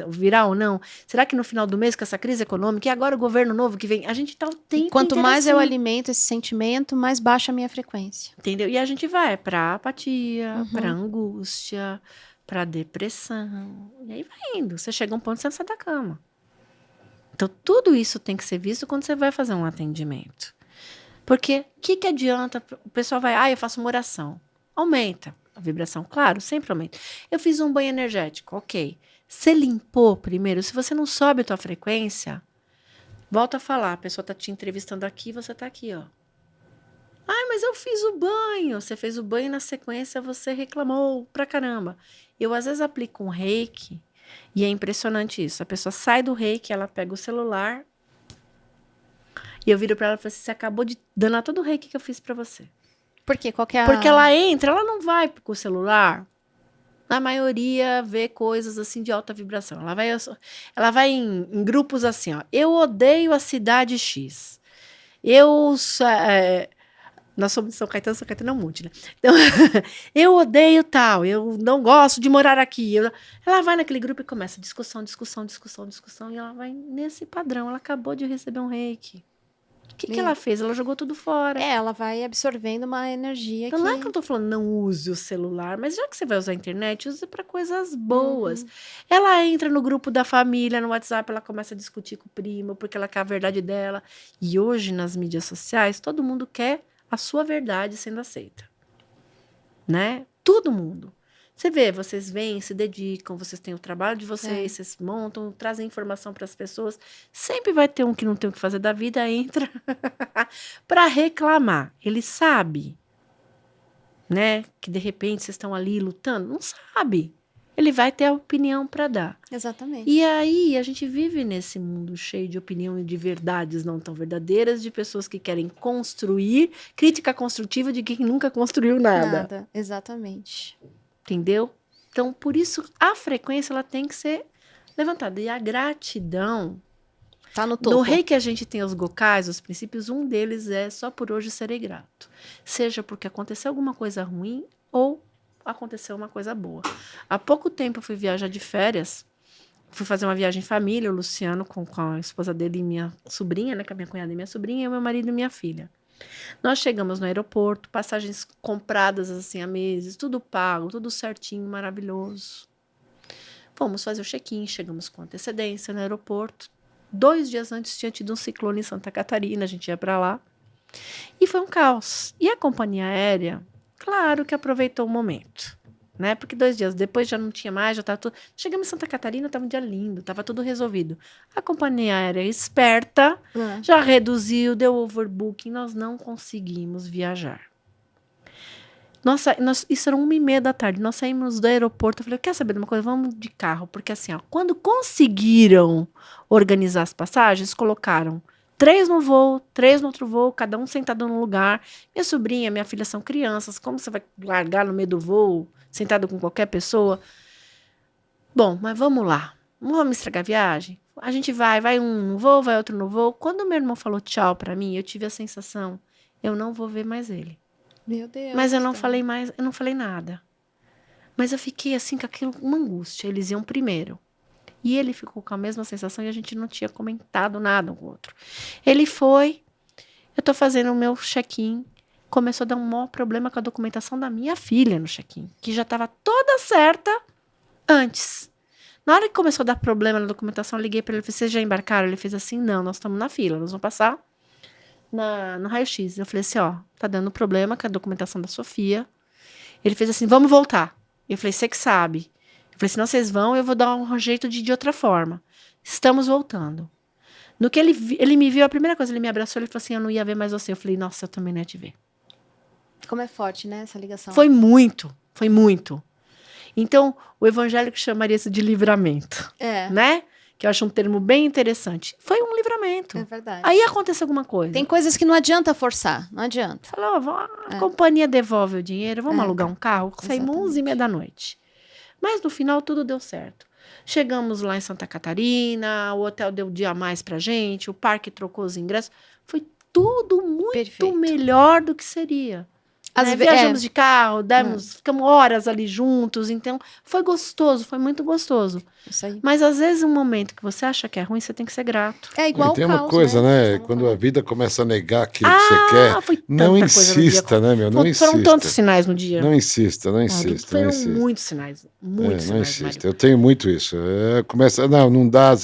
virar ou não? Será que no final do mês, com essa crise econômica, e agora o governo novo que vem, a gente está o tempo inteiro Quanto mais eu assim. alimento esse sentimento, mais baixa a minha frequência. Entendeu? E a gente vai para apatia, para angústia, para depressão. E aí vai indo. Você chega a um ponto que você não sai da cama. Então, tudo isso tem que ser visto quando você vai fazer um atendimento. Porque o que adianta? O pessoal vai, eu faço uma oração. Aumenta a vibração, claro, sempre aumenta. Eu fiz um banho energético, ok. Você limpou primeiro? Se você não sobe a tua frequência, volta a falar. A pessoa está te entrevistando aqui, você está aqui, ó. Mas eu fiz o banho. Você fez o banho e na sequência você reclamou pra caramba. Eu, às vezes, aplico um reiki e é impressionante isso. A pessoa sai do reiki, ela pega o celular e eu viro pra ela e falo assim, você acabou de danar todo o reiki que eu fiz pra você. Por quê? Qual que é Porque ela entra, ela não vai com o celular. A maioria vê coisas assim de alta vibração. Ela vai em grupos assim, ó. Eu odeio a cidade X. Nós somos de São Caetano é um monte, né? Então, eu odeio tal, eu não gosto de morar aqui. Ela vai naquele grupo e começa discussão, e ela vai nesse padrão. Ela acabou de receber um reiki. O que ela fez? Ela jogou tudo fora. Ela vai absorvendo uma energia Então, não é que eu tô falando não use o celular, mas já que você vai usar a internet, use para coisas boas. Ela entra no grupo da família, no WhatsApp, ela começa a discutir com o primo, porque ela quer a verdade dela. E hoje, nas mídias sociais, todo mundo quer a sua verdade sendo aceita, né? Todo mundo. Você vê, vocês vêm, se dedicam, vocês têm o trabalho de vocês, vocês montam, trazem informação para as pessoas. Sempre vai ter um que não tem o que fazer da vida, entra para reclamar. Ele sabe, né? Que de repente vocês estão ali lutando. Não sabe. Ele vai ter a opinião para dar. Exatamente. E aí, a gente vive nesse mundo cheio de opinião e de verdades não tão verdadeiras, de pessoas que querem construir, crítica construtiva de quem nunca construiu nada. Exatamente. Entendeu? Então, por isso, a frequência ela tem que ser levantada. E a gratidão... Tá no topo. No reiki a gente tem os gokais, os princípios, um deles é só por hoje serei grato. Seja porque aconteceu alguma coisa ruim ou aconteceu uma coisa boa. Há pouco tempo eu fui viajar de férias, fui fazer uma viagem em família, o Luciano com a esposa dele e minha sobrinha, né, com a minha cunhada e minha sobrinha, e o meu marido e minha filha. Nós chegamos no aeroporto, passagens compradas assim há meses, tudo pago, tudo certinho, maravilhoso. Fomos fazer o check-in, chegamos com antecedência no aeroporto. 2 dias antes tinha tido um ciclone em Santa Catarina, a gente ia para lá. E foi um caos. E a companhia aérea, claro que aproveitou o momento. né? Porque 2 dias depois já não tinha mais, já estava tudo... Chegamos em Santa Catarina, estava um dia lindo, estava tudo resolvido. A companhia aérea esperta já reduziu, deu overbooking, nós não conseguimos viajar. Isso era 1h30 da tarde, nós saímos do aeroporto, eu falei, quer saber de uma coisa? Vamos de carro, porque assim, ó, quando conseguiram organizar as passagens, colocaram 3 no voo, 3 no outro voo, cada um sentado num lugar. Minha sobrinha, minha filha são crianças, como você vai largar no meio do voo, sentado com qualquer pessoa? Bom, mas vamos lá, não vamos estragar a viagem? A gente vai um no voo, vai outro no voo. Quando meu irmão falou tchau pra mim, eu tive a sensação, eu não vou ver mais ele. Meu Deus. Mas eu não falei mais, eu não falei nada. Mas eu fiquei assim com aquilo, uma angústia. Eles iam primeiro. E ele ficou com a mesma sensação e a gente não tinha comentado nada um com o outro. Ele foi, eu tô fazendo o meu check-in. Começou a dar um maior problema com a documentação da minha filha no check-in, que já estava toda certa antes. Na hora que começou a dar problema na documentação, eu liguei para ele e falei, vocês já embarcaram? Ele fez assim, não, nós estamos na fila, nós vamos passar no raio-x. Eu falei assim, ó, tá dando problema com a documentação da Sofia. Ele fez assim, vamos voltar. Eu falei, você que sabe. Eu falei, senão vocês vão, eu vou dar um jeito de outra forma. Estamos voltando. No que ele me viu, a primeira coisa, ele me abraçou, ele falou assim, eu não ia ver mais você. Eu falei, nossa, eu também não ia te ver. Como é forte, né, essa ligação. Foi muito, foi muito. Então, o evangélico chamaria isso de livramento, né? Que eu acho um termo bem interessante. Foi um livramento. É verdade. Aí acontece alguma coisa. Tem coisas que não adianta forçar, não adianta. Falou, a companhia devolve o dinheiro, vamos alugar um carro? Saímos 11h30 da noite. Mas no final tudo deu certo. Chegamos lá em Santa Catarina, o hotel deu um dia a mais pra gente, o parque trocou os ingressos. Foi tudo muito melhor do que seria. Viajamos de carro, ficamos horas ali juntos, então foi gostoso, foi muito gostoso. Isso aí. Mas às vezes um momento que você acha que é ruim, você tem que ser grato. É igual tem uma coisa, né? Quando a vida começa a negar aquilo que você quer, não insista, né, meu? Não insista. Foram tantos sinais no dia. Não insista, não insista. Foram muitos sinais, muitos sinais. Não insista. Eu tenho muito isso. Começa, não dá.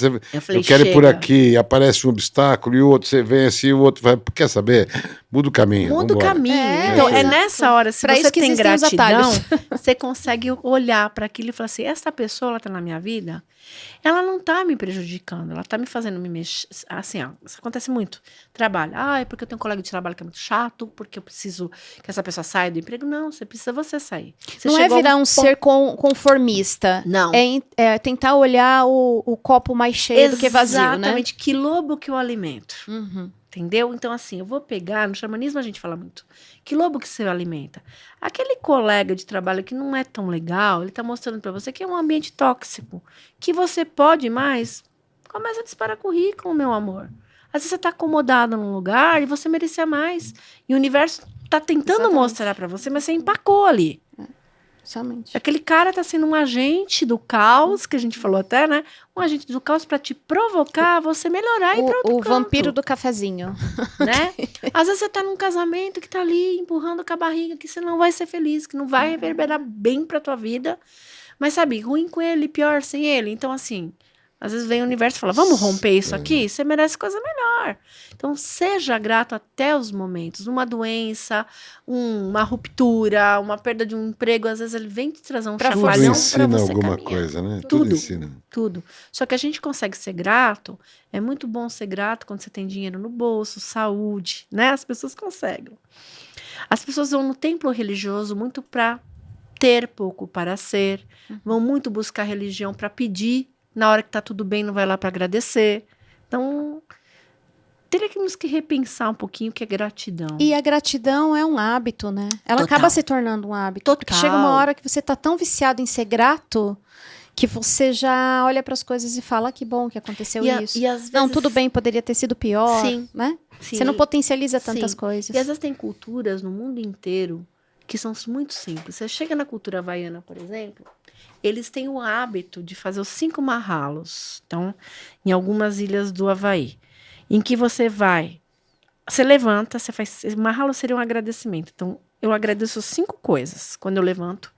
Eu quero ir por aqui, aparece um obstáculo e o outro, você vem assim, o outro vai. Quer saber? Muda o caminho. Muda o caminho. Então, nessa hora, se você tem gratidão, você consegue olhar para aquilo e falar assim: essa pessoa, ela tá na minha vida, ela não tá me prejudicando, ela tá me fazendo me mexer. Assim, ó, isso acontece muito. Trabalho. É porque eu tenho um colega de trabalho que é muito chato, porque eu preciso que essa pessoa saia do emprego. Não, você precisa você sair. Você não é virar um ser conformista. Não. É tentar olhar o copo mais cheio do que vazio, né? Exatamente. Que lobo que eu alimento. Uhum. Entendeu? Então, assim, eu vou pegar, no xamanismo a gente fala muito, que lobo que você alimenta? Aquele colega de trabalho que não é tão legal, ele tá mostrando para você que é um ambiente tóxico, que você pode mais, começa a disparar currículo, meu amor. Às vezes você tá acomodado num lugar e você merecia mais. E o universo tá tentando mostrar para você, mas você empacou ali. Somente. Aquele cara tá sendo um agente do caos, que a gente falou até, né? Um agente do caos para te provocar, você melhorar e ir pra outro O canto. vampiro do cafezinho. Né? Às vezes você tá num casamento que tá ali empurrando com a barriga, que você não vai ser feliz, que não vai reverberar bem pra tua vida. Mas sabe, ruim com ele, pior sem ele. Então, assim, às vezes vem o universo e fala, vamos romper isso aqui? Você merece coisa melhor. Então, seja grato até os momentos. Uma doença, uma ruptura, uma perda de um emprego, às vezes ele vem te trazer um chacoalhão para você ensina alguma caminhar. coisa, né? Tudo ensina. Tudo. Só que a gente consegue ser grato. É muito bom ser grato quando você tem dinheiro no bolso, saúde, né? As pessoas conseguem. As pessoas vão no templo religioso muito para ter, pouco para ser. Vão muito buscar religião para pedir. Na hora que tá tudo bem, não vai lá para agradecer. Então, teríamos que repensar um pouquinho o que é gratidão. E a gratidão é um hábito, né? Ela Total. acaba se tornando um hábito. Total. Porque chega uma hora que você tá tão viciado em ser grato que você já olha para as coisas e fala, que bom que aconteceu isso. E às vezes... Não, tudo bem, poderia ter sido pior, Sim. né? Sim. Você não potencializa tantas Sim. coisas. E às vezes tem culturas no mundo inteiro que são muito simples. Você chega na cultura havaiana, por exemplo, eles têm o hábito de fazer os 5 marralos. Então, em algumas ilhas do Havaí, em que você levanta, você faz... Marralo seria um agradecimento. Então, eu agradeço 5 coisas quando eu levanto.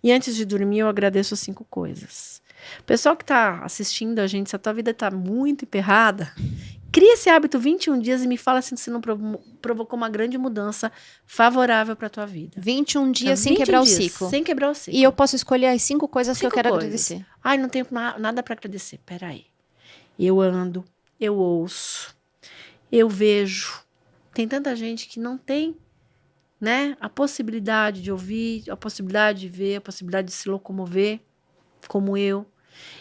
E antes de dormir, eu agradeço 5 coisas. Pessoal que está assistindo a gente, se a tua vida está muito emperrada, Cria esse hábito 21 dias e me fala assim se não provocou uma grande mudança favorável para tua vida. 21 dias sem 21 quebrar o dias, ciclo. Sem quebrar o ciclo. E eu posso escolher as 5 coisas que eu 5 quero coisas. agradecer. Ai, não tenho nada para agradecer. Peraí. Eu ando, eu ouço, eu vejo. Tem tanta gente que não tem, né, a possibilidade de ouvir, a possibilidade de ver, a possibilidade de se locomover, como eu.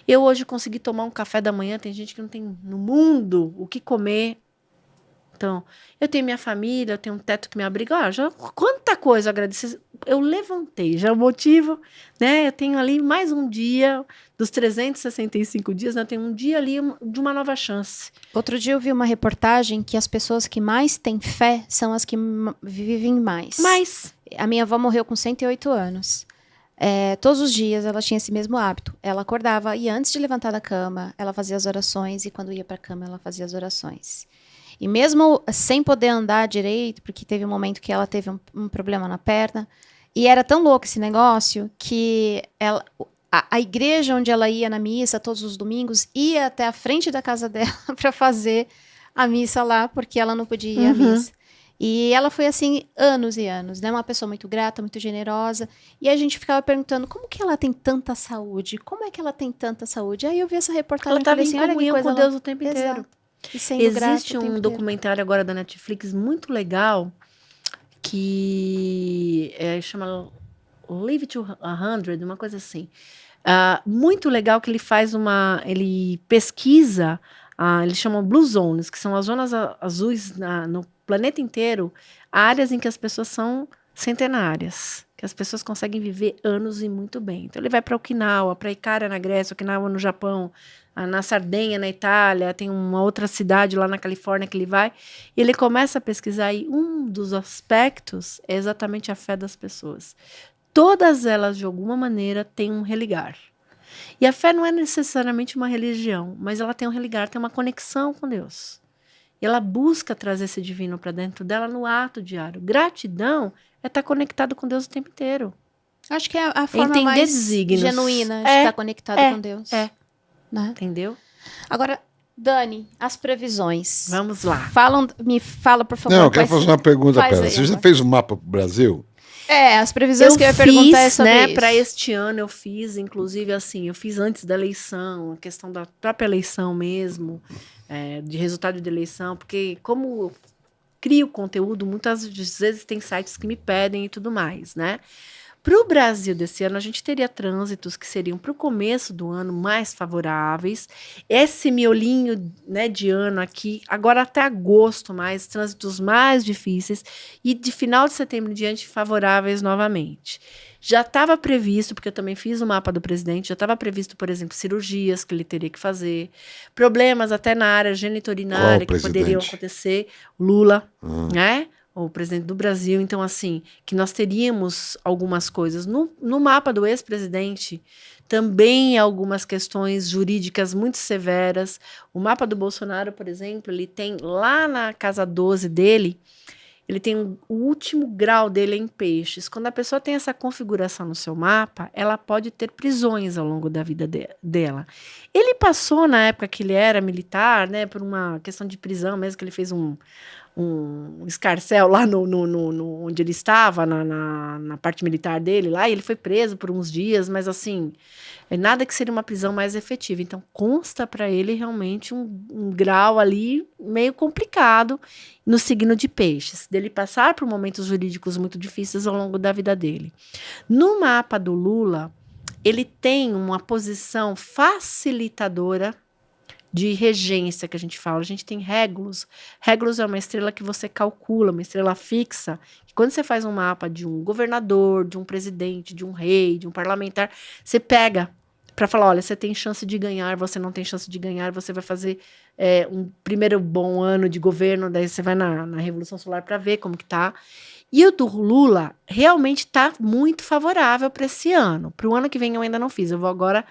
Eu hoje consegui tomar um café da manhã, tem gente que não tem no mundo o que comer. Então, eu tenho minha família, eu tenho um teto que me abriga. Já quanta coisa eu agradecer. Eu levantei, já é o motivo, né? Eu tenho ali mais um dia, dos 365 dias, né? Eu tenho um dia ali de uma nova chance. Outro dia eu vi uma reportagem que as pessoas que mais têm fé são as que vivem mais. Mas A minha avó morreu com 108 anos. Todos os dias ela tinha esse mesmo hábito. Ela acordava e antes de levantar da cama, ela fazia as orações e quando ia para a cama, ela fazia as orações. E mesmo sem poder andar direito, porque teve um momento que ela teve um problema na perna, e era tão louco esse negócio que a igreja onde ela ia na missa todos os domingos ia até a frente da casa dela para fazer a missa lá, porque ela não podia ir à missa. E ela foi assim anos e anos, né? Uma pessoa muito grata, muito generosa. E a gente ficava perguntando, como que ela tem tanta saúde? Como é que ela tem tanta saúde? Aí eu vi essa reportagem ela e estava falei em assim, olha que comunhão coisa com Deus o tempo inteiro. Exato. E sendo grata Existe o tempo um inteiro. documentário agora da Netflix muito legal que chama Live to 100, uma coisa assim. Muito legal que ele faz ele pesquisa, eles chamam Blue Zones, que são as zonas azuis no planeta inteiro, áreas em que as pessoas são centenárias, que as pessoas conseguem viver anos e muito bem. Então ele vai para Okinawa, para Ikara na Grécia, Okinawa no Japão, na Sardenha, na Itália, tem uma outra cidade lá na Califórnia que ele vai, e ele começa a pesquisar e um dos aspectos é exatamente a fé das pessoas. Todas elas, de alguma maneira, têm um religar. E a fé não é necessariamente uma religião, mas ela tem um religar, tem uma conexão com Deus. E ela busca trazer esse divino para dentro dela no ato diário. Gratidão é estar conectado com Deus o tempo inteiro. Acho que é a forma Entender mais desígnios. genuína de estar conectado com Deus. Né? Entendeu? Agora, Dani, as previsões. Vamos lá. Me fala, por favor. Não, eu quero fazer uma pergunta para ela. aí, Você já agora. fez um mapa pro Brasil? As previsões que eu ia perguntar é sobre isso. Para este ano eu fiz, inclusive assim, eu fiz antes da eleição, a questão da própria eleição mesmo, de resultado de eleição, porque como eu crio conteúdo, muitas vezes tem sites que me pedem e tudo mais, né? Para o Brasil desse ano, a gente teria trânsitos que seriam para o começo do ano mais favoráveis. Esse miolinho, né, de ano aqui, agora até agosto mais, trânsitos mais difíceis. E de final de setembro em diante, favoráveis novamente. Já estava previsto, porque eu também fiz o mapa do presidente, já estava previsto, por exemplo, cirurgias que ele teria que fazer. Problemas até na área geniturinária que poderiam acontecer. Lula, né? O presidente do Brasil, então assim, que nós teríamos algumas coisas. No mapa do ex-presidente, também algumas questões jurídicas muito severas. O mapa do Bolsonaro, por exemplo, ele tem lá na casa 12 dele, ele tem o último grau dele em peixes. Quando a pessoa tem essa configuração no seu mapa, ela pode ter prisões ao longo da vida dela. Ele passou, na época que ele era militar, né, por uma questão de prisão mesmo, que ele fez um escarcéu lá onde ele estava, na parte militar dele lá, e ele foi preso por uns dias, mas assim, nada que seria uma prisão mais efetiva. Então, consta para ele realmente um grau ali meio complicado no signo de peixes, dele passar por momentos jurídicos muito difíceis ao longo da vida dele. No mapa do Lula, ele tem uma posição facilitadora de regência, que a gente fala. A gente tem Régulos. Régulos é uma estrela que você calcula, uma estrela fixa. Que quando você faz um mapa de um governador, de um presidente, de um rei, de um parlamentar, você pega para falar, olha, você tem chance de ganhar, você não tem chance de ganhar, você vai fazer um primeiro bom ano de governo, daí você vai na Revolução Solar para ver como que tá. E o do Lula realmente está muito favorável para esse ano. Para o ano que vem eu ainda não fiz. Eu vou agora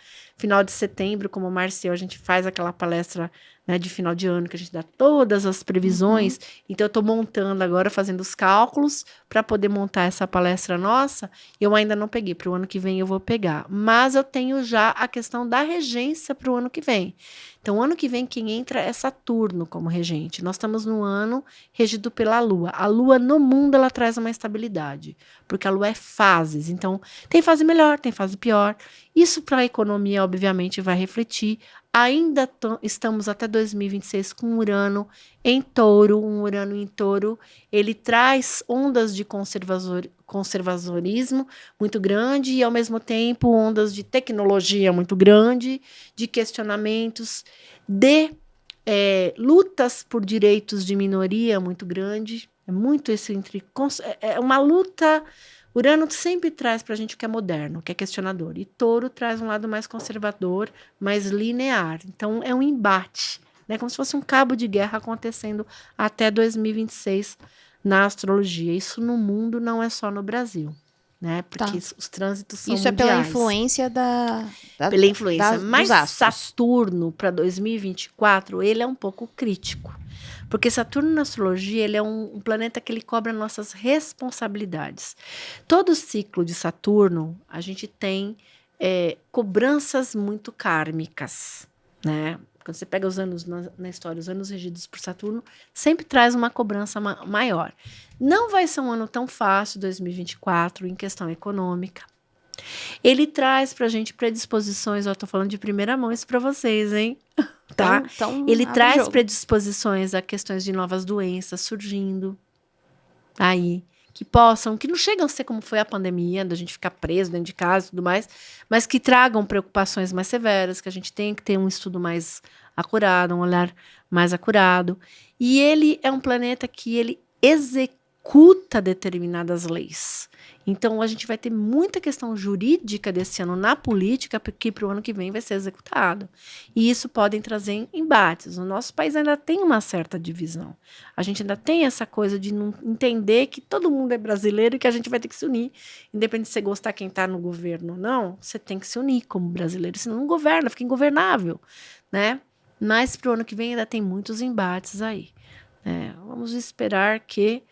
final de setembro, como o Marcel, a gente faz aquela palestra, né, de final de ano, que a gente dá todas as previsões. Então, eu estou montando agora, fazendo os cálculos para poder montar essa palestra nossa. Eu ainda não peguei, para o ano que vem eu vou pegar. Mas eu tenho já a questão da regência para o ano que vem. Então, o ano que vem, quem entra é Saturno como regente. Nós estamos no ano regido pela Lua. A Lua, no mundo, ela traz uma estabilidade, porque a Lua é fases. Então, tem fase melhor, tem fase pior. Isso para a economia, obviamente, vai refletir. Ainda estamos até 2026 com Urano em Touro. Um Urano em Touro, ele traz ondas de conservadorismo muito grande e, ao mesmo tempo, ondas de tecnologia muito grande, de questionamentos, de lutas por direitos de minoria muito grande. É muito esse é uma luta. Urano sempre traz para a gente o que é moderno, o que é questionador. E Touro traz um lado mais conservador, mais linear. Então, é um embate, né? Como se fosse um cabo de guerra acontecendo até 2026 na astrologia. Isso no mundo, não é só no Brasil, né? Porque os trânsitos são Isso mundiais. é pela influência Pela influência. dos Mas astros. Saturno, para 2024, ele é um pouco crítico. Porque Saturno na astrologia, ele é um planeta que ele cobra nossas responsabilidades. Todo ciclo de Saturno, a gente tem cobranças muito kármicas, né? Quando você pega os anos na história, os anos regidos por Saturno, sempre traz uma cobrança maior. Não vai ser um ano tão fácil, 2024, em questão econômica. Ele traz pra gente predisposições, eu tô falando de primeira mão isso pra vocês, hein? Tá? Então, Ele abre o traz jogo. predisposições a questões de novas doenças surgindo aí, que não chegam a ser como foi a pandemia, da gente ficar preso dentro de casa e tudo mais, mas que tragam preocupações mais severas, que a gente tem que ter um estudo mais acurado, um olhar mais acurado. E ele é um planeta que ele executa determinadas leis. Então, a gente vai ter muita questão jurídica desse ano na política, porque para o ano que vem vai ser executado. E isso pode trazer embates. O nosso país ainda tem uma certa divisão. A gente ainda tem essa coisa de não entender que todo mundo é brasileiro e que a gente vai ter que se unir. Independente de você gostar quem está no governo ou não, você tem que se unir como brasileiro, senão não governa, fica ingovernável, né? Mas para o ano que vem ainda tem muitos embates aí. Vamos esperar que...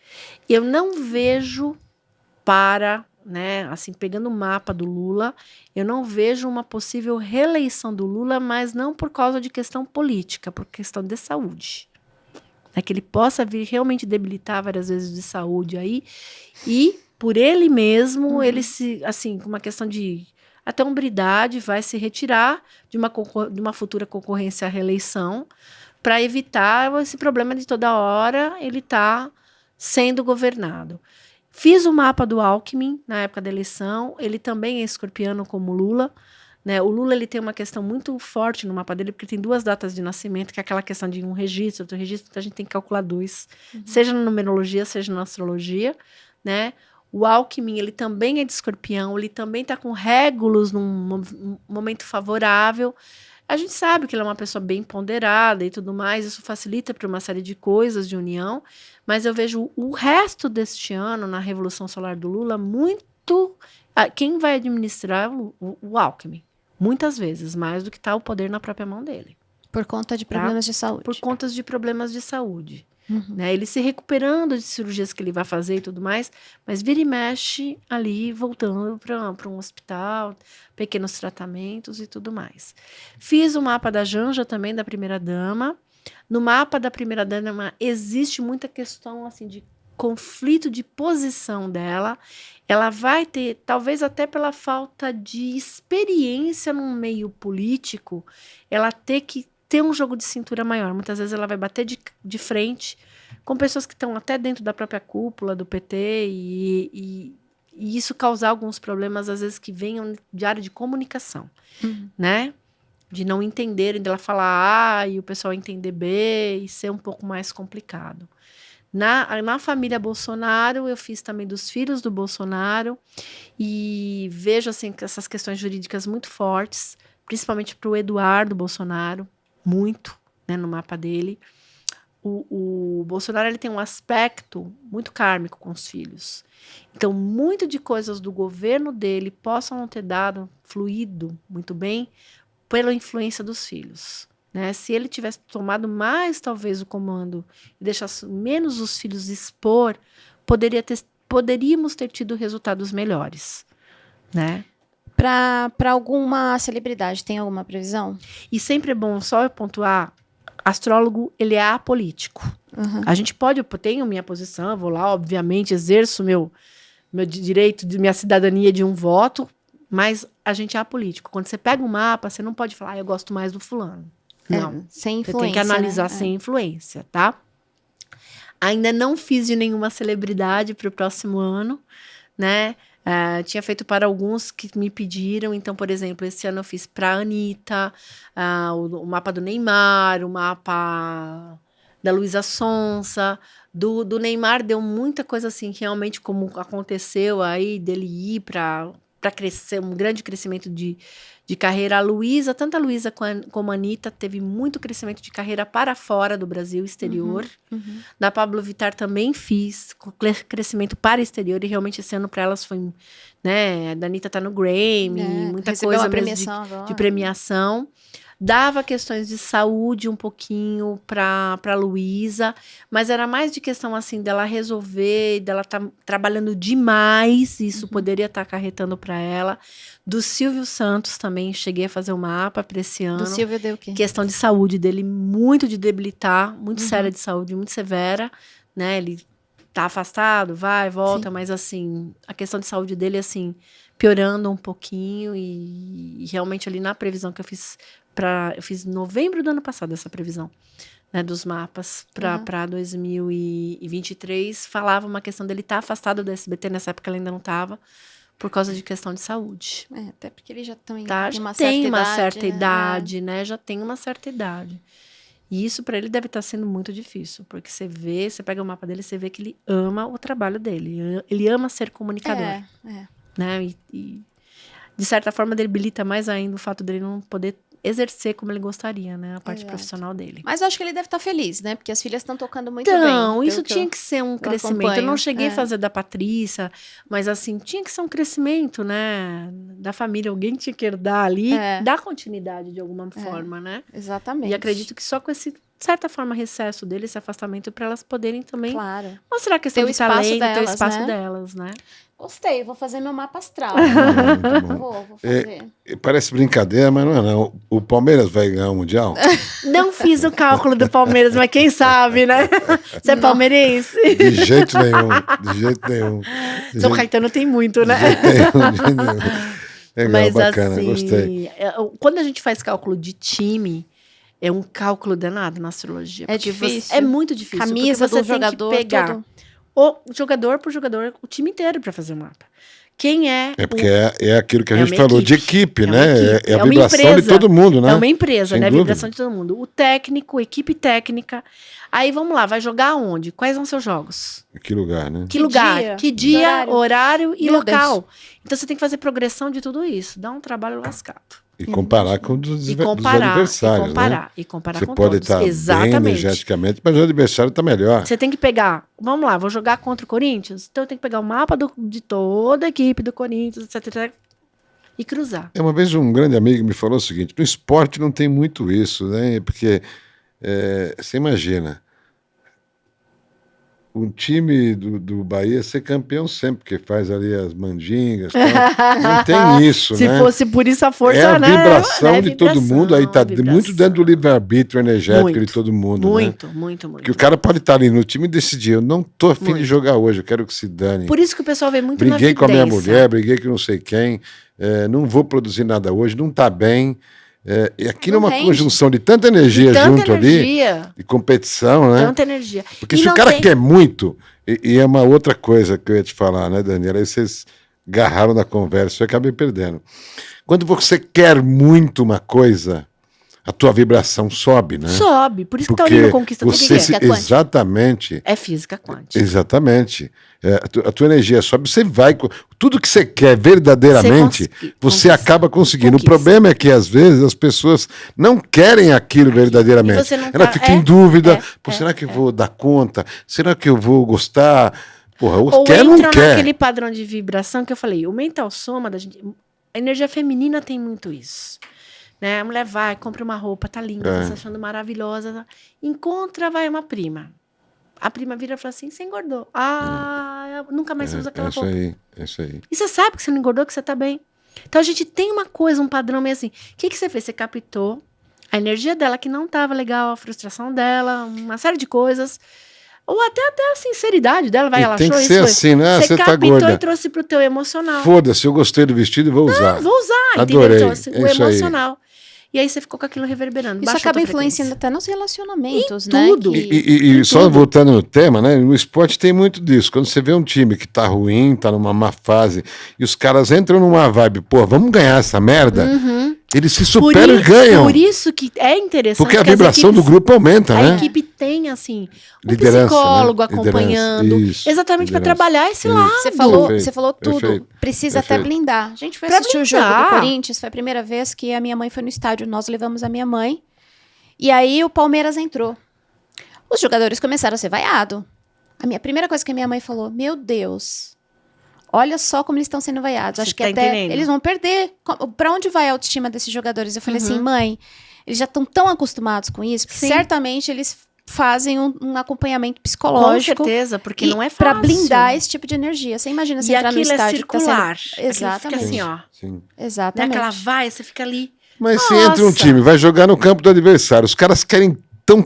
Eu não vejo né, assim, pegando o mapa do Lula, eu não vejo uma possível reeleição do Lula, mas não por causa de questão política, por questão de saúde. Que ele possa vir realmente debilitar várias vezes de saúde aí, e por ele mesmo, ele assim, com uma questão de até hombridade, vai se retirar de uma futura concorrência à reeleição, para evitar esse problema de toda hora ele estar sendo governado. Fiz o mapa do Alckmin na época da eleição, ele também é escorpiano como Lula, né? O Lula ele tem uma questão muito forte no mapa dele, porque tem 2 datas de nascimento, que é aquela questão de um registro, outro registro, então a gente tem que calcular 2, seja na numerologia, seja na astrologia, né? O Alckmin, ele também é de escorpião, ele também está com Régulos num momento favorável. A gente sabe que ele é uma pessoa bem ponderada e tudo mais, isso facilita para uma série de coisas de união, mas eu vejo o resto deste ano, na Revolução Solar do Lula, muito... Quem vai administrar o Alckmin? Muitas vezes, mais do que está o poder na própria mão dele. Por conta de problemas de saúde. Por conta de problemas de saúde. Né? Ele se recuperando de cirurgias que ele vai fazer e tudo mais, mas vira e mexe ali, voltando para um hospital, pequenos tratamentos e tudo mais. Fiz o mapa da Janja também, da primeira-dama. No mapa da primeira-dama existe muita questão assim, de conflito de posição dela. Ela vai ter, talvez até pela falta de experiência no meio político, ela ter que ter um jogo de cintura maior. Muitas vezes ela vai bater de frente com pessoas que estão até dentro da própria cúpula do PT e isso causar alguns problemas, às vezes, que venham de área de comunicação, né? De não entenderem, dela falar A e o pessoal entender B e ser um pouco mais complicado. Na família Bolsonaro, eu fiz também dos filhos do Bolsonaro e vejo assim, essas questões jurídicas muito fortes, principalmente para o Eduardo Bolsonaro, muito, né, no mapa dele. O Bolsonaro ele tem um aspecto muito kármico com os filhos. Então, muito de coisas do governo dele possam não ter dado, fluído muito bem, pela influência dos filhos. Né? Se ele tivesse tomado mais, talvez, o comando e deixasse menos os filhos expor, poderíamos ter tido resultados melhores. Né? Para alguma celebridade, tem alguma previsão? E sempre é bom só pontuar, astrólogo, ele é apolítico. Uhum. A gente pode, eu tenho minha posição, eu vou lá, obviamente, exerço meu direito, minha cidadania de um voto, mas a gente é apolítico. Quando você pega um mapa, você não pode falar, eu gosto mais do fulano. Não. Sem influência. Você tem que analisar, né? sem influência, tá? Ainda não fiz de nenhuma celebridade para o próximo ano, né? Tinha feito para alguns que me pediram. Então, por exemplo, esse ano eu fiz para a Anitta, o mapa do Neymar, o mapa da Luísa Sonza. Do Neymar deu muita coisa assim, realmente como aconteceu aí, dele ir para crescer, um grande crescimento de carreira. A Luísa, tanto a Luísa como a Anitta, teve muito crescimento de carreira para fora do Brasil, exterior. Uhum. Da Pablo Vittar também fiz crescimento para exterior, e realmente esse ano para elas foi, né, a da Anitta tá no Grammy, muita coisa mesmo de premiação. Dava questões de saúde um pouquinho para Luísa, mas era mais de questão assim dela resolver, dela tá trabalhando demais, e isso poderia estar acarretando para ela. Do Silvio Santos também cheguei a fazer um mapa para esse ano. Do Silvio deu o quê? Questão de saúde dele muito de debilitar, muito séria de saúde, muito severa, né? Ele tá afastado, vai, volta, mas assim, a questão de saúde dele assim piorando um pouquinho, e realmente ali na previsão que eu fiz eu fiz em novembro do ano passado essa previsão, né, dos mapas para 2023, falava uma questão dele estar afastado do SBT, nessa época ele ainda não estava, por causa de questão de saúde. Até porque ele já também tem uma certa idade, né? Já tem uma certa idade. E isso para ele deve estar sendo muito difícil, porque você pega o mapa dele, você vê que ele ama o trabalho dele, ele ama ser comunicador. Né? E de certa forma debilita mais ainda o fato dele não poder exercer como ele gostaria, né? A parte profissional dele. Mas eu acho que ele deve estar feliz, né? Porque as filhas estão tocando muito bem. Então, isso tinha que ser um crescimento. Eu não cheguei a fazer da Patrícia, mas assim, tinha que ser um crescimento, né? Da família. Alguém tinha que herdar ali, dar continuidade de alguma forma, né? Exatamente. E acredito que só com esse, de certa forma, recesso dele, esse afastamento, para elas poderem também mostrar a questão de talento, ter o espaço delas, né? Gostei, vou fazer meu mapa astral. Vou fazer. Parece brincadeira, mas não é não. O Palmeiras vai ganhar o Mundial? Não fiz o cálculo do Palmeiras, mas quem sabe, né? Você é palmeirense? De jeito nenhum, de jeito nenhum. São Caetano tem muito, né? De jeito nenhum. Legal, mas bacana, assim, gostei. Quando a gente faz cálculo de time, é um cálculo danado na astrologia. É difícil. É muito difícil. Camisa você do jogador, tem que pegar tudo. o jogador por jogador, o time inteiro para fazer o mapa. Quem é? Porque é aquilo que a gente uma falou de equipe, né? É a uma vibração empresa, de todo mundo, né? É uma empresa, Sem né? A dúvida. vibração de todo mundo. O técnico, a equipe técnica. Aí vamos lá, vai jogar onde? Quais vão seus jogos? Que lugar, né? Que lugar? Que dia, horário e Meu local. Deus. Então você tem que fazer progressão de tudo isso. Dá um trabalho lascado. E comparar com os E dos comparar, adversários, né? É E comparar Você com pode todos. estar bem Exatamente. energeticamente, mas o adversário está melhor. Você tem que pegar, vamos lá, vou jogar contra o Corinthians, então eu tenho que pegar o mapa de toda a equipe do Corinthians, etc, e cruzar. Uma vez um grande amigo me falou o seguinte: no esporte não tem muito isso, né? Porque você imagina, um time do Bahia ser campeão sempre, porque faz ali as mandingas, tal. Não tem isso, Se né? fosse por isso a força, É a né? vibração É de todo mundo, aí tá vibração. muito dentro do livre-arbítrio energético de todo mundo, né? Muito. Porque o cara pode estar ali no time e decidir, eu não tô afim de jogar hoje, eu quero que se dane. Por isso que o pessoal vê muito Briguei na com a minha evidência. mulher, briguei com não sei quem, não vou produzir nada hoje, não tá bem. E aqui Não numa rende. conjunção de tanta energia junto ali, de competição, né? Tanta energia. Porque E se o não cara tem- quer muito, e é uma outra coisa que eu ia te falar, né, Daniela? Aí vocês agarraram na conversa, eu acabei perdendo. Quando você quer muito uma coisa, a tua vibração sobe, né? Sobe. Por isso que Porque Taurino conquista tudo você que se, quer. exatamente, É física quântica. exatamente. A tua energia sobe, você vai. Tudo que você quer verdadeiramente, você conquista. acaba conseguindo. Conquista. O problema é que, às vezes, as pessoas não querem aquilo verdadeiramente. E você não Ela tá- fica em dúvida: pô, será que eu vou dar conta? Será que eu vou gostar? Porra, Ou quer ou não entra quer? naquele padrão de vibração que eu falei, o mental soma da gente. A energia feminina tem muito isso. né? A mulher vai, compra uma roupa, tá linda, tá se achando maravilhosa. Tá? Encontra, vai uma prima. A prima vira e fala assim, você engordou. Ah, nunca mais você usa aquela roupa. É isso aí. E você sabe que você não engordou, que você tá bem. Então a gente tem uma coisa, um padrão meio assim. O que você fez? Você captou a energia dela que não tava legal, a frustração dela, uma série de coisas. Ou até a sinceridade dela, vai, ela tem achou que isso. ser assim, né? Você tá captou gorda. e trouxe pro teu emocional. Foda-se, eu gostei do vestido e vou usar. Vou usar, Adorei. entendeu? Então, o isso emocional. E aí você ficou com aquilo reverberando. Isso baixou acaba tua influenciando frequência. até nos relacionamentos, Em né? tudo. E só voltando no tema, né? No esporte tem muito disso. Quando você vê um time que tá ruim, tá numa má fase, e os caras entram numa vibe, pô, vamos ganhar essa merda, eles se superam e ganham. Por isso que é interessante. Porque a que as vibração do equipes- grupo aumenta, A né? equipe tem, assim, um Liderança, psicólogo né? acompanhando. Liderança, isso, Exatamente para liderança. trabalhar esse Isso. lado. Perfeito, Você falou tudo. perfeito, Precisa até perfeito. blindar. A gente foi Pra assistir o jogo do blindar. Corinthians. Foi a primeira vez que a minha mãe foi no estádio. Nós levamos a minha mãe. E aí o Palmeiras entrou. Os jogadores começaram a ser vaiados. A primeira coisa que a minha mãe falou, meu Deus, olha só como eles estão sendo vaiados. Você Acho que tá até entendendo? eles vão perder. Pra onde vai a autoestima desses jogadores? Eu falei assim, mãe, eles já estão tão acostumados com isso, que Sim. certamente eles fazem um acompanhamento Com psicológico. certeza, porque não é fácil. Pra blindar esse tipo de energia. Você imagina você E entrar no aquilo é estádio que tá circular. sendo... Aquilo Exatamente. Fica assim, ó. Sim. Né? Exatamente. Aquela vai, você fica ali. Mas se Nossa. entra um time, vai jogar no campo do adversário, os caras querem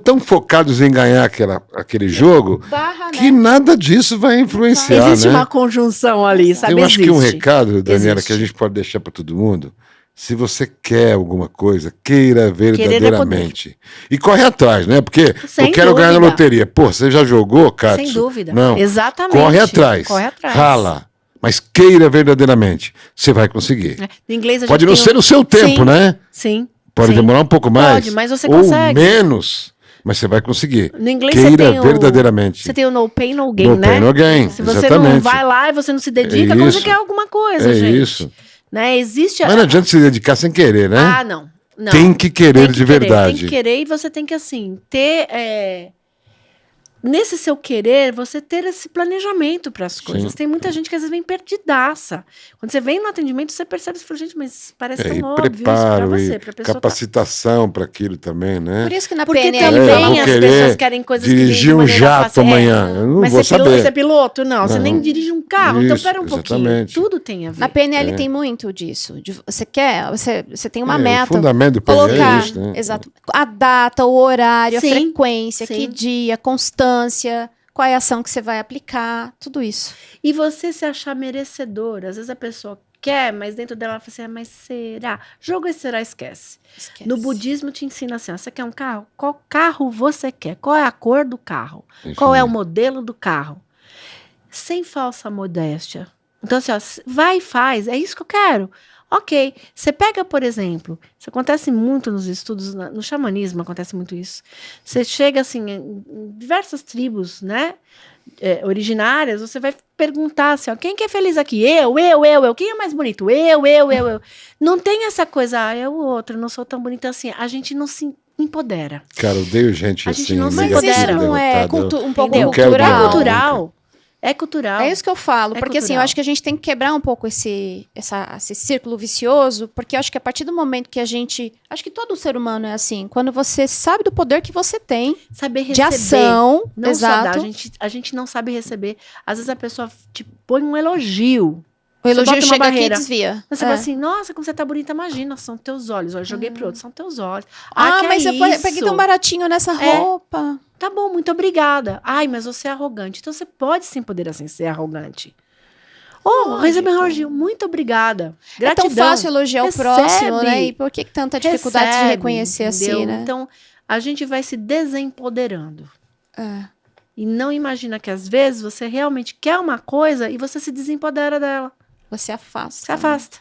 tão focados em ganhar aquele jogo Barra, que né? nada disso vai influenciar, Existe né? uma conjunção ali, sabe? Eu acho que um Existe. recado, Daniela, Existe. que a gente pode deixar para todo mundo, se você quer alguma coisa, queira Querer é verdadeiramente. E corre atrás, né? Porque Sem eu quero ganhar na dúvida. loteria. Pô, você já jogou, Cássio? Sem dúvida. Não. Exatamente. Corre atrás. Corre atrás. Rala. Mas queira verdadeiramente. Você vai conseguir. No inglês a gente Pode não tem ser no seu tempo, Sim, né? Sim. Pode sim. demorar um pouco mais. Pode, mas você ou consegue. menos, mas você vai conseguir. No inglês você Queira tem verdadeiramente. Você tem o no pain, no gain, No né? pain, no gain, Se você exatamente. não vai lá e você não se dedica, É como isso. você quer alguma coisa, É gente. isso. Né? Existe Mas não adianta se dedicar sem querer, né? Ah, não. Não. Tem que querer Tem que de verdade. Tem que querer e você tem que, assim, ter... Nesse seu querer, você ter esse planejamento para as coisas. Sim. Tem muita gente que às vezes vem perdidaça. Quando você vem no atendimento, você percebe, você fala, gente, mas parece E tão óbvio isso preparo, para você, e para pessoa. capacitação para aquilo também, né? Por isso que na Porque PNL eu também vou as querer pessoas querem coisas que vêm de dirigir um maneira jato fácil. amanhã. Eu não mas vou você saber. é piloto? Não, você Não. nem dirige um carro. Então, Isso, pera um pouquinho. exatamente. Tudo tem a ver. Na PNL É. tem muito disso. Você tem uma O meta. fundamento do PNL Colocar, é isso, né? exato, a data, o horário, Sim, a frequência, sim. que dia, constância, qual é a ação que você vai aplicar, tudo isso. E você se achar merecedor. Às vezes a pessoa quer, mas dentro dela ela fala assim, mas será? Jogo esse será, esquece. No budismo te ensina assim, ó, você quer um carro? Qual carro você quer? Qual é a cor do carro? Isso Qual é o mesmo. modelo do carro? Sem falsa modéstia. Então assim, ó, vai e faz, é isso que eu quero. Ok, você pega, por exemplo, isso acontece muito nos estudos, no xamanismo acontece muito isso. Você chega assim, em diversas tribos, né, originárias, você vai perguntar assim, ó, quem que é feliz aqui? Eu. Quem é mais bonito? Eu. Não tem essa coisa, é o outro, eu não sou tão bonita assim. A gente não se empodera. Cara, eu odeio gente A gente assim. não se Mas empodera. isso não é derrotada. um pouco Entendeu? Não quero cultural. É derrotar. cultural. É cultural. É isso que eu falo, É porque assim, eu cultural. acho que a gente tem que quebrar um pouco esse círculo vicioso, porque eu acho que a partir do momento que acho que todo ser humano é assim, quando você sabe do poder que você tem, Saber receber. de ação, Não só dá, exato, a gente não sabe receber. Às vezes a pessoa te põe um elogio. o elogio bota uma chega aqui e barreira. desvia. Você É. fala assim, nossa, como você tá bonita, imagina, são teus olhos. Ó, eu joguei pro outro, são teus olhos. Ah, que mas é você foi, isso? peguei tão baratinho nessa É. roupa. Tá bom, muito obrigada. Ai, mas você é arrogante. Então você pode se empoderar sem ser arrogante. Oh, receber um elogio, muito obrigada. Gratidão. É tão fácil elogiar o Recebe. próximo, né? E por que tanta dificuldade de Recebe, reconhecer entendeu? assim, né? Então, a gente vai se desempoderando. É. E não imagina que às vezes você realmente quer uma coisa e você se desempodera dela. Você afasta. Se afasta.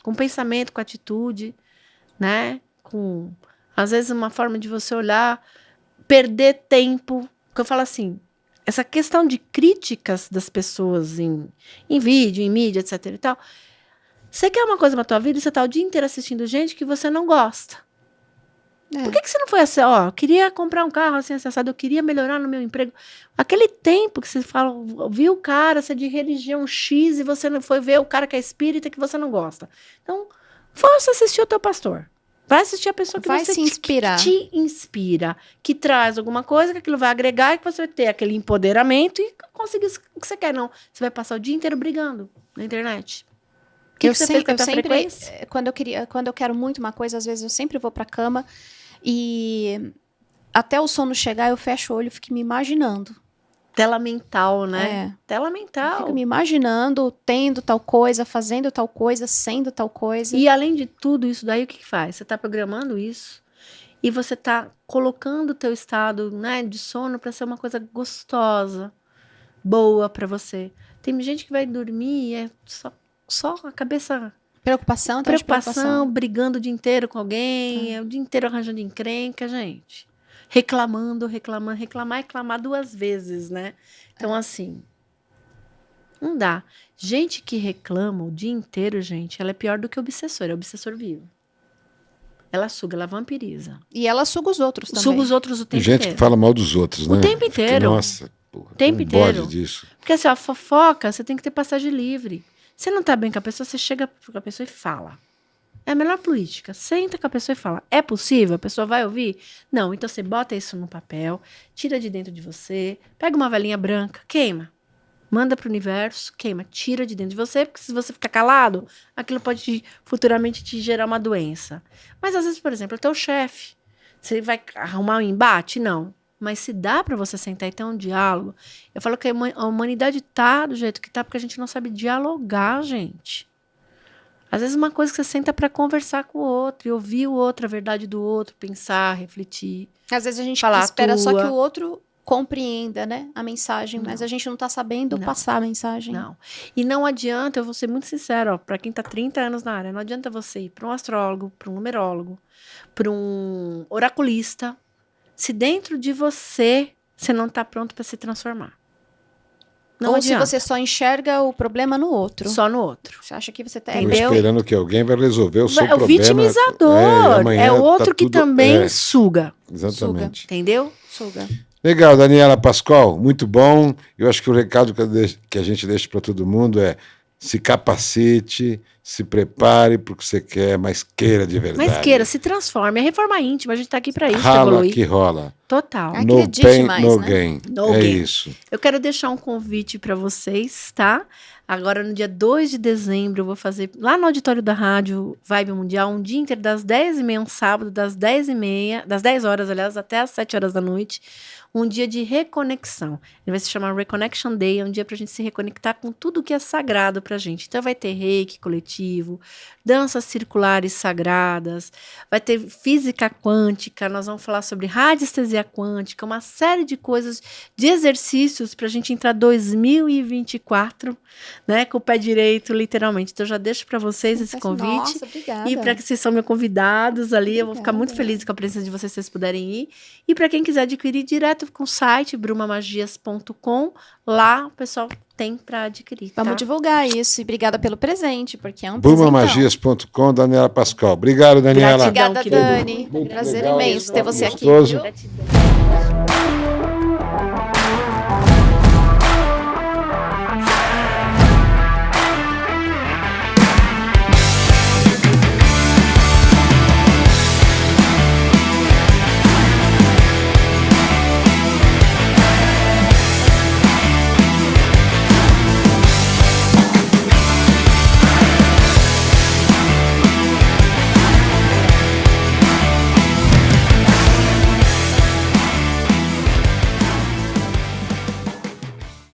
Com pensamento, com atitude, né? Com, às vezes, uma forma de você olhar, perder tempo. Porque eu falo assim, essa questão de críticas das pessoas em vídeo, em mídia, etc e tal. Você quer uma coisa na tua vida e você tá o dia inteiro assistindo gente que você não gosta. É. Por que você não foi assim, ó, eu queria comprar um carro assim, acessado, eu queria melhorar no meu emprego. Aquele tempo que você fala, viu o cara, você é de religião X e você não foi ver o cara que é espírita que você não gosta. Então, fosse assistir o teu pastor. Vai assistir a pessoa que Vai você se inspirar. que te inspira, que traz alguma coisa, que aquilo vai agregar e que você vai ter aquele empoderamento e conseguir o que você quer. Não, você vai passar o dia inteiro brigando na internet. O que você fez com a tua frequência? Quando eu quero muito uma coisa, às vezes eu sempre vou pra cama e até o sono chegar, eu fecho o olho e fico me imaginando. Tela mental, né? Tela Eu mental. fico me imaginando, tendo tal coisa, fazendo tal coisa, sendo tal coisa. E além de tudo isso daí, o que faz? Você está programando isso e você está colocando o teu estado, né, de sono para ser uma coisa gostosa, boa para você. Tem gente que vai dormir e é só a cabeça... Preocupação, Preocupação, brigando o dia inteiro com alguém, o dia inteiro arranjando encrenca, gente. Reclamar 2 vezes, né? Então, assim, não dá. Gente que reclama o dia inteiro, gente, ela é pior do que o obsessor, é o obsessor vivo. Ela suga, ela vampiriza. E ela suga os outros também. Suga os outros o Tem tempo gente inteiro. que fala mal dos outros, né? O tempo inteiro. Nossa, porra, O tempo tem um bode inteiro. disso. Porque assim, a fofoca, você tem que ter passagem livre. Você não tá bem com a pessoa, você chega com a pessoa e fala. É a melhor política. Senta com a pessoa e fala. É possível? A pessoa vai ouvir? Não. Então você bota isso no papel, tira de dentro de você, pega uma velinha branca, queima. Manda pro universo, queima, tira de dentro de você, porque se você ficar calado, aquilo pode futuramente te gerar uma doença. Mas às vezes, por exemplo, é teu chefe. Você vai arrumar um embate? Não. Mas se dá para você sentar e ter um diálogo, eu falo que a humanidade tá do jeito que tá porque a gente não sabe dialogar, gente. Às vezes uma coisa que você senta para conversar com o outro, e ouvir o outro, a verdade do outro, pensar, refletir. Às vezes a gente Falar espera só tua. que o outro compreenda, né, a mensagem, mas a gente não tá sabendo Não. passar a mensagem. Não. E não adianta, eu vou ser muito sincera, para quem tá 30 anos na área, não adianta você ir para um astrólogo, para um numerólogo, para um oraculista, se dentro de você não tá pronto para se transformar. Não Ou adianta. se você só enxerga o problema no outro. Só no outro. Você acha que você tá... Tô Entendeu? esperando que alguém vai resolver o seu É o problema. vitimizador. Amanhã É outro tá que tudo- também suga. Exatamente. Entendeu? Suga. Legal, Daniela Pascoal, muito bom. Eu acho que o recado que a gente deixa para todo mundo é: se capacite, se prepare para o que você quer, mas queira de verdade. Mas queira, se transforme. É reforma íntima, a gente tá aqui para isso, pra Rala evoluir. que rola. Total. Ai, No acredite pain, mais, no né? gain. No É gain. isso. Eu quero deixar um convite para vocês, tá? Agora, no dia 2 de dezembro, eu vou fazer lá no auditório da Rádio Vibe Mundial, um dia inteiro, das 10h30, um sábado, das 10h30, das 10 horas, aliás, até as 7 horas da noite, um dia de reconexão. Ele vai se chamar Reconnection Day, é um dia pra gente se reconectar com tudo que é sagrado pra gente. Então vai ter reiki coletivo, danças circulares sagradas, vai ter física quântica, nós vamos falar sobre radiestesia quântica, uma série de coisas, de exercícios pra gente entrar 2024, né, com o pé direito, literalmente. Então, eu já deixo para vocês esse convite. Nossa, obrigada. E para que vocês são meus convidados ali, eu vou ficar muito Obrigada. feliz com a presença de vocês, se vocês puderem ir. E para quem quiser adquirir direto com o site brumamagias.com, lá o pessoal tem para adquirir. Vamos tá? divulgar isso. E obrigada pelo presente, porque é um presentão. Brumamagias.com, Daniela Pascoal. Obrigado, Daniela. Gratidão. Obrigada, querido. Dani. Muito Prazer legal, imenso ter você aqui. gostoso. Viu? Gratidão.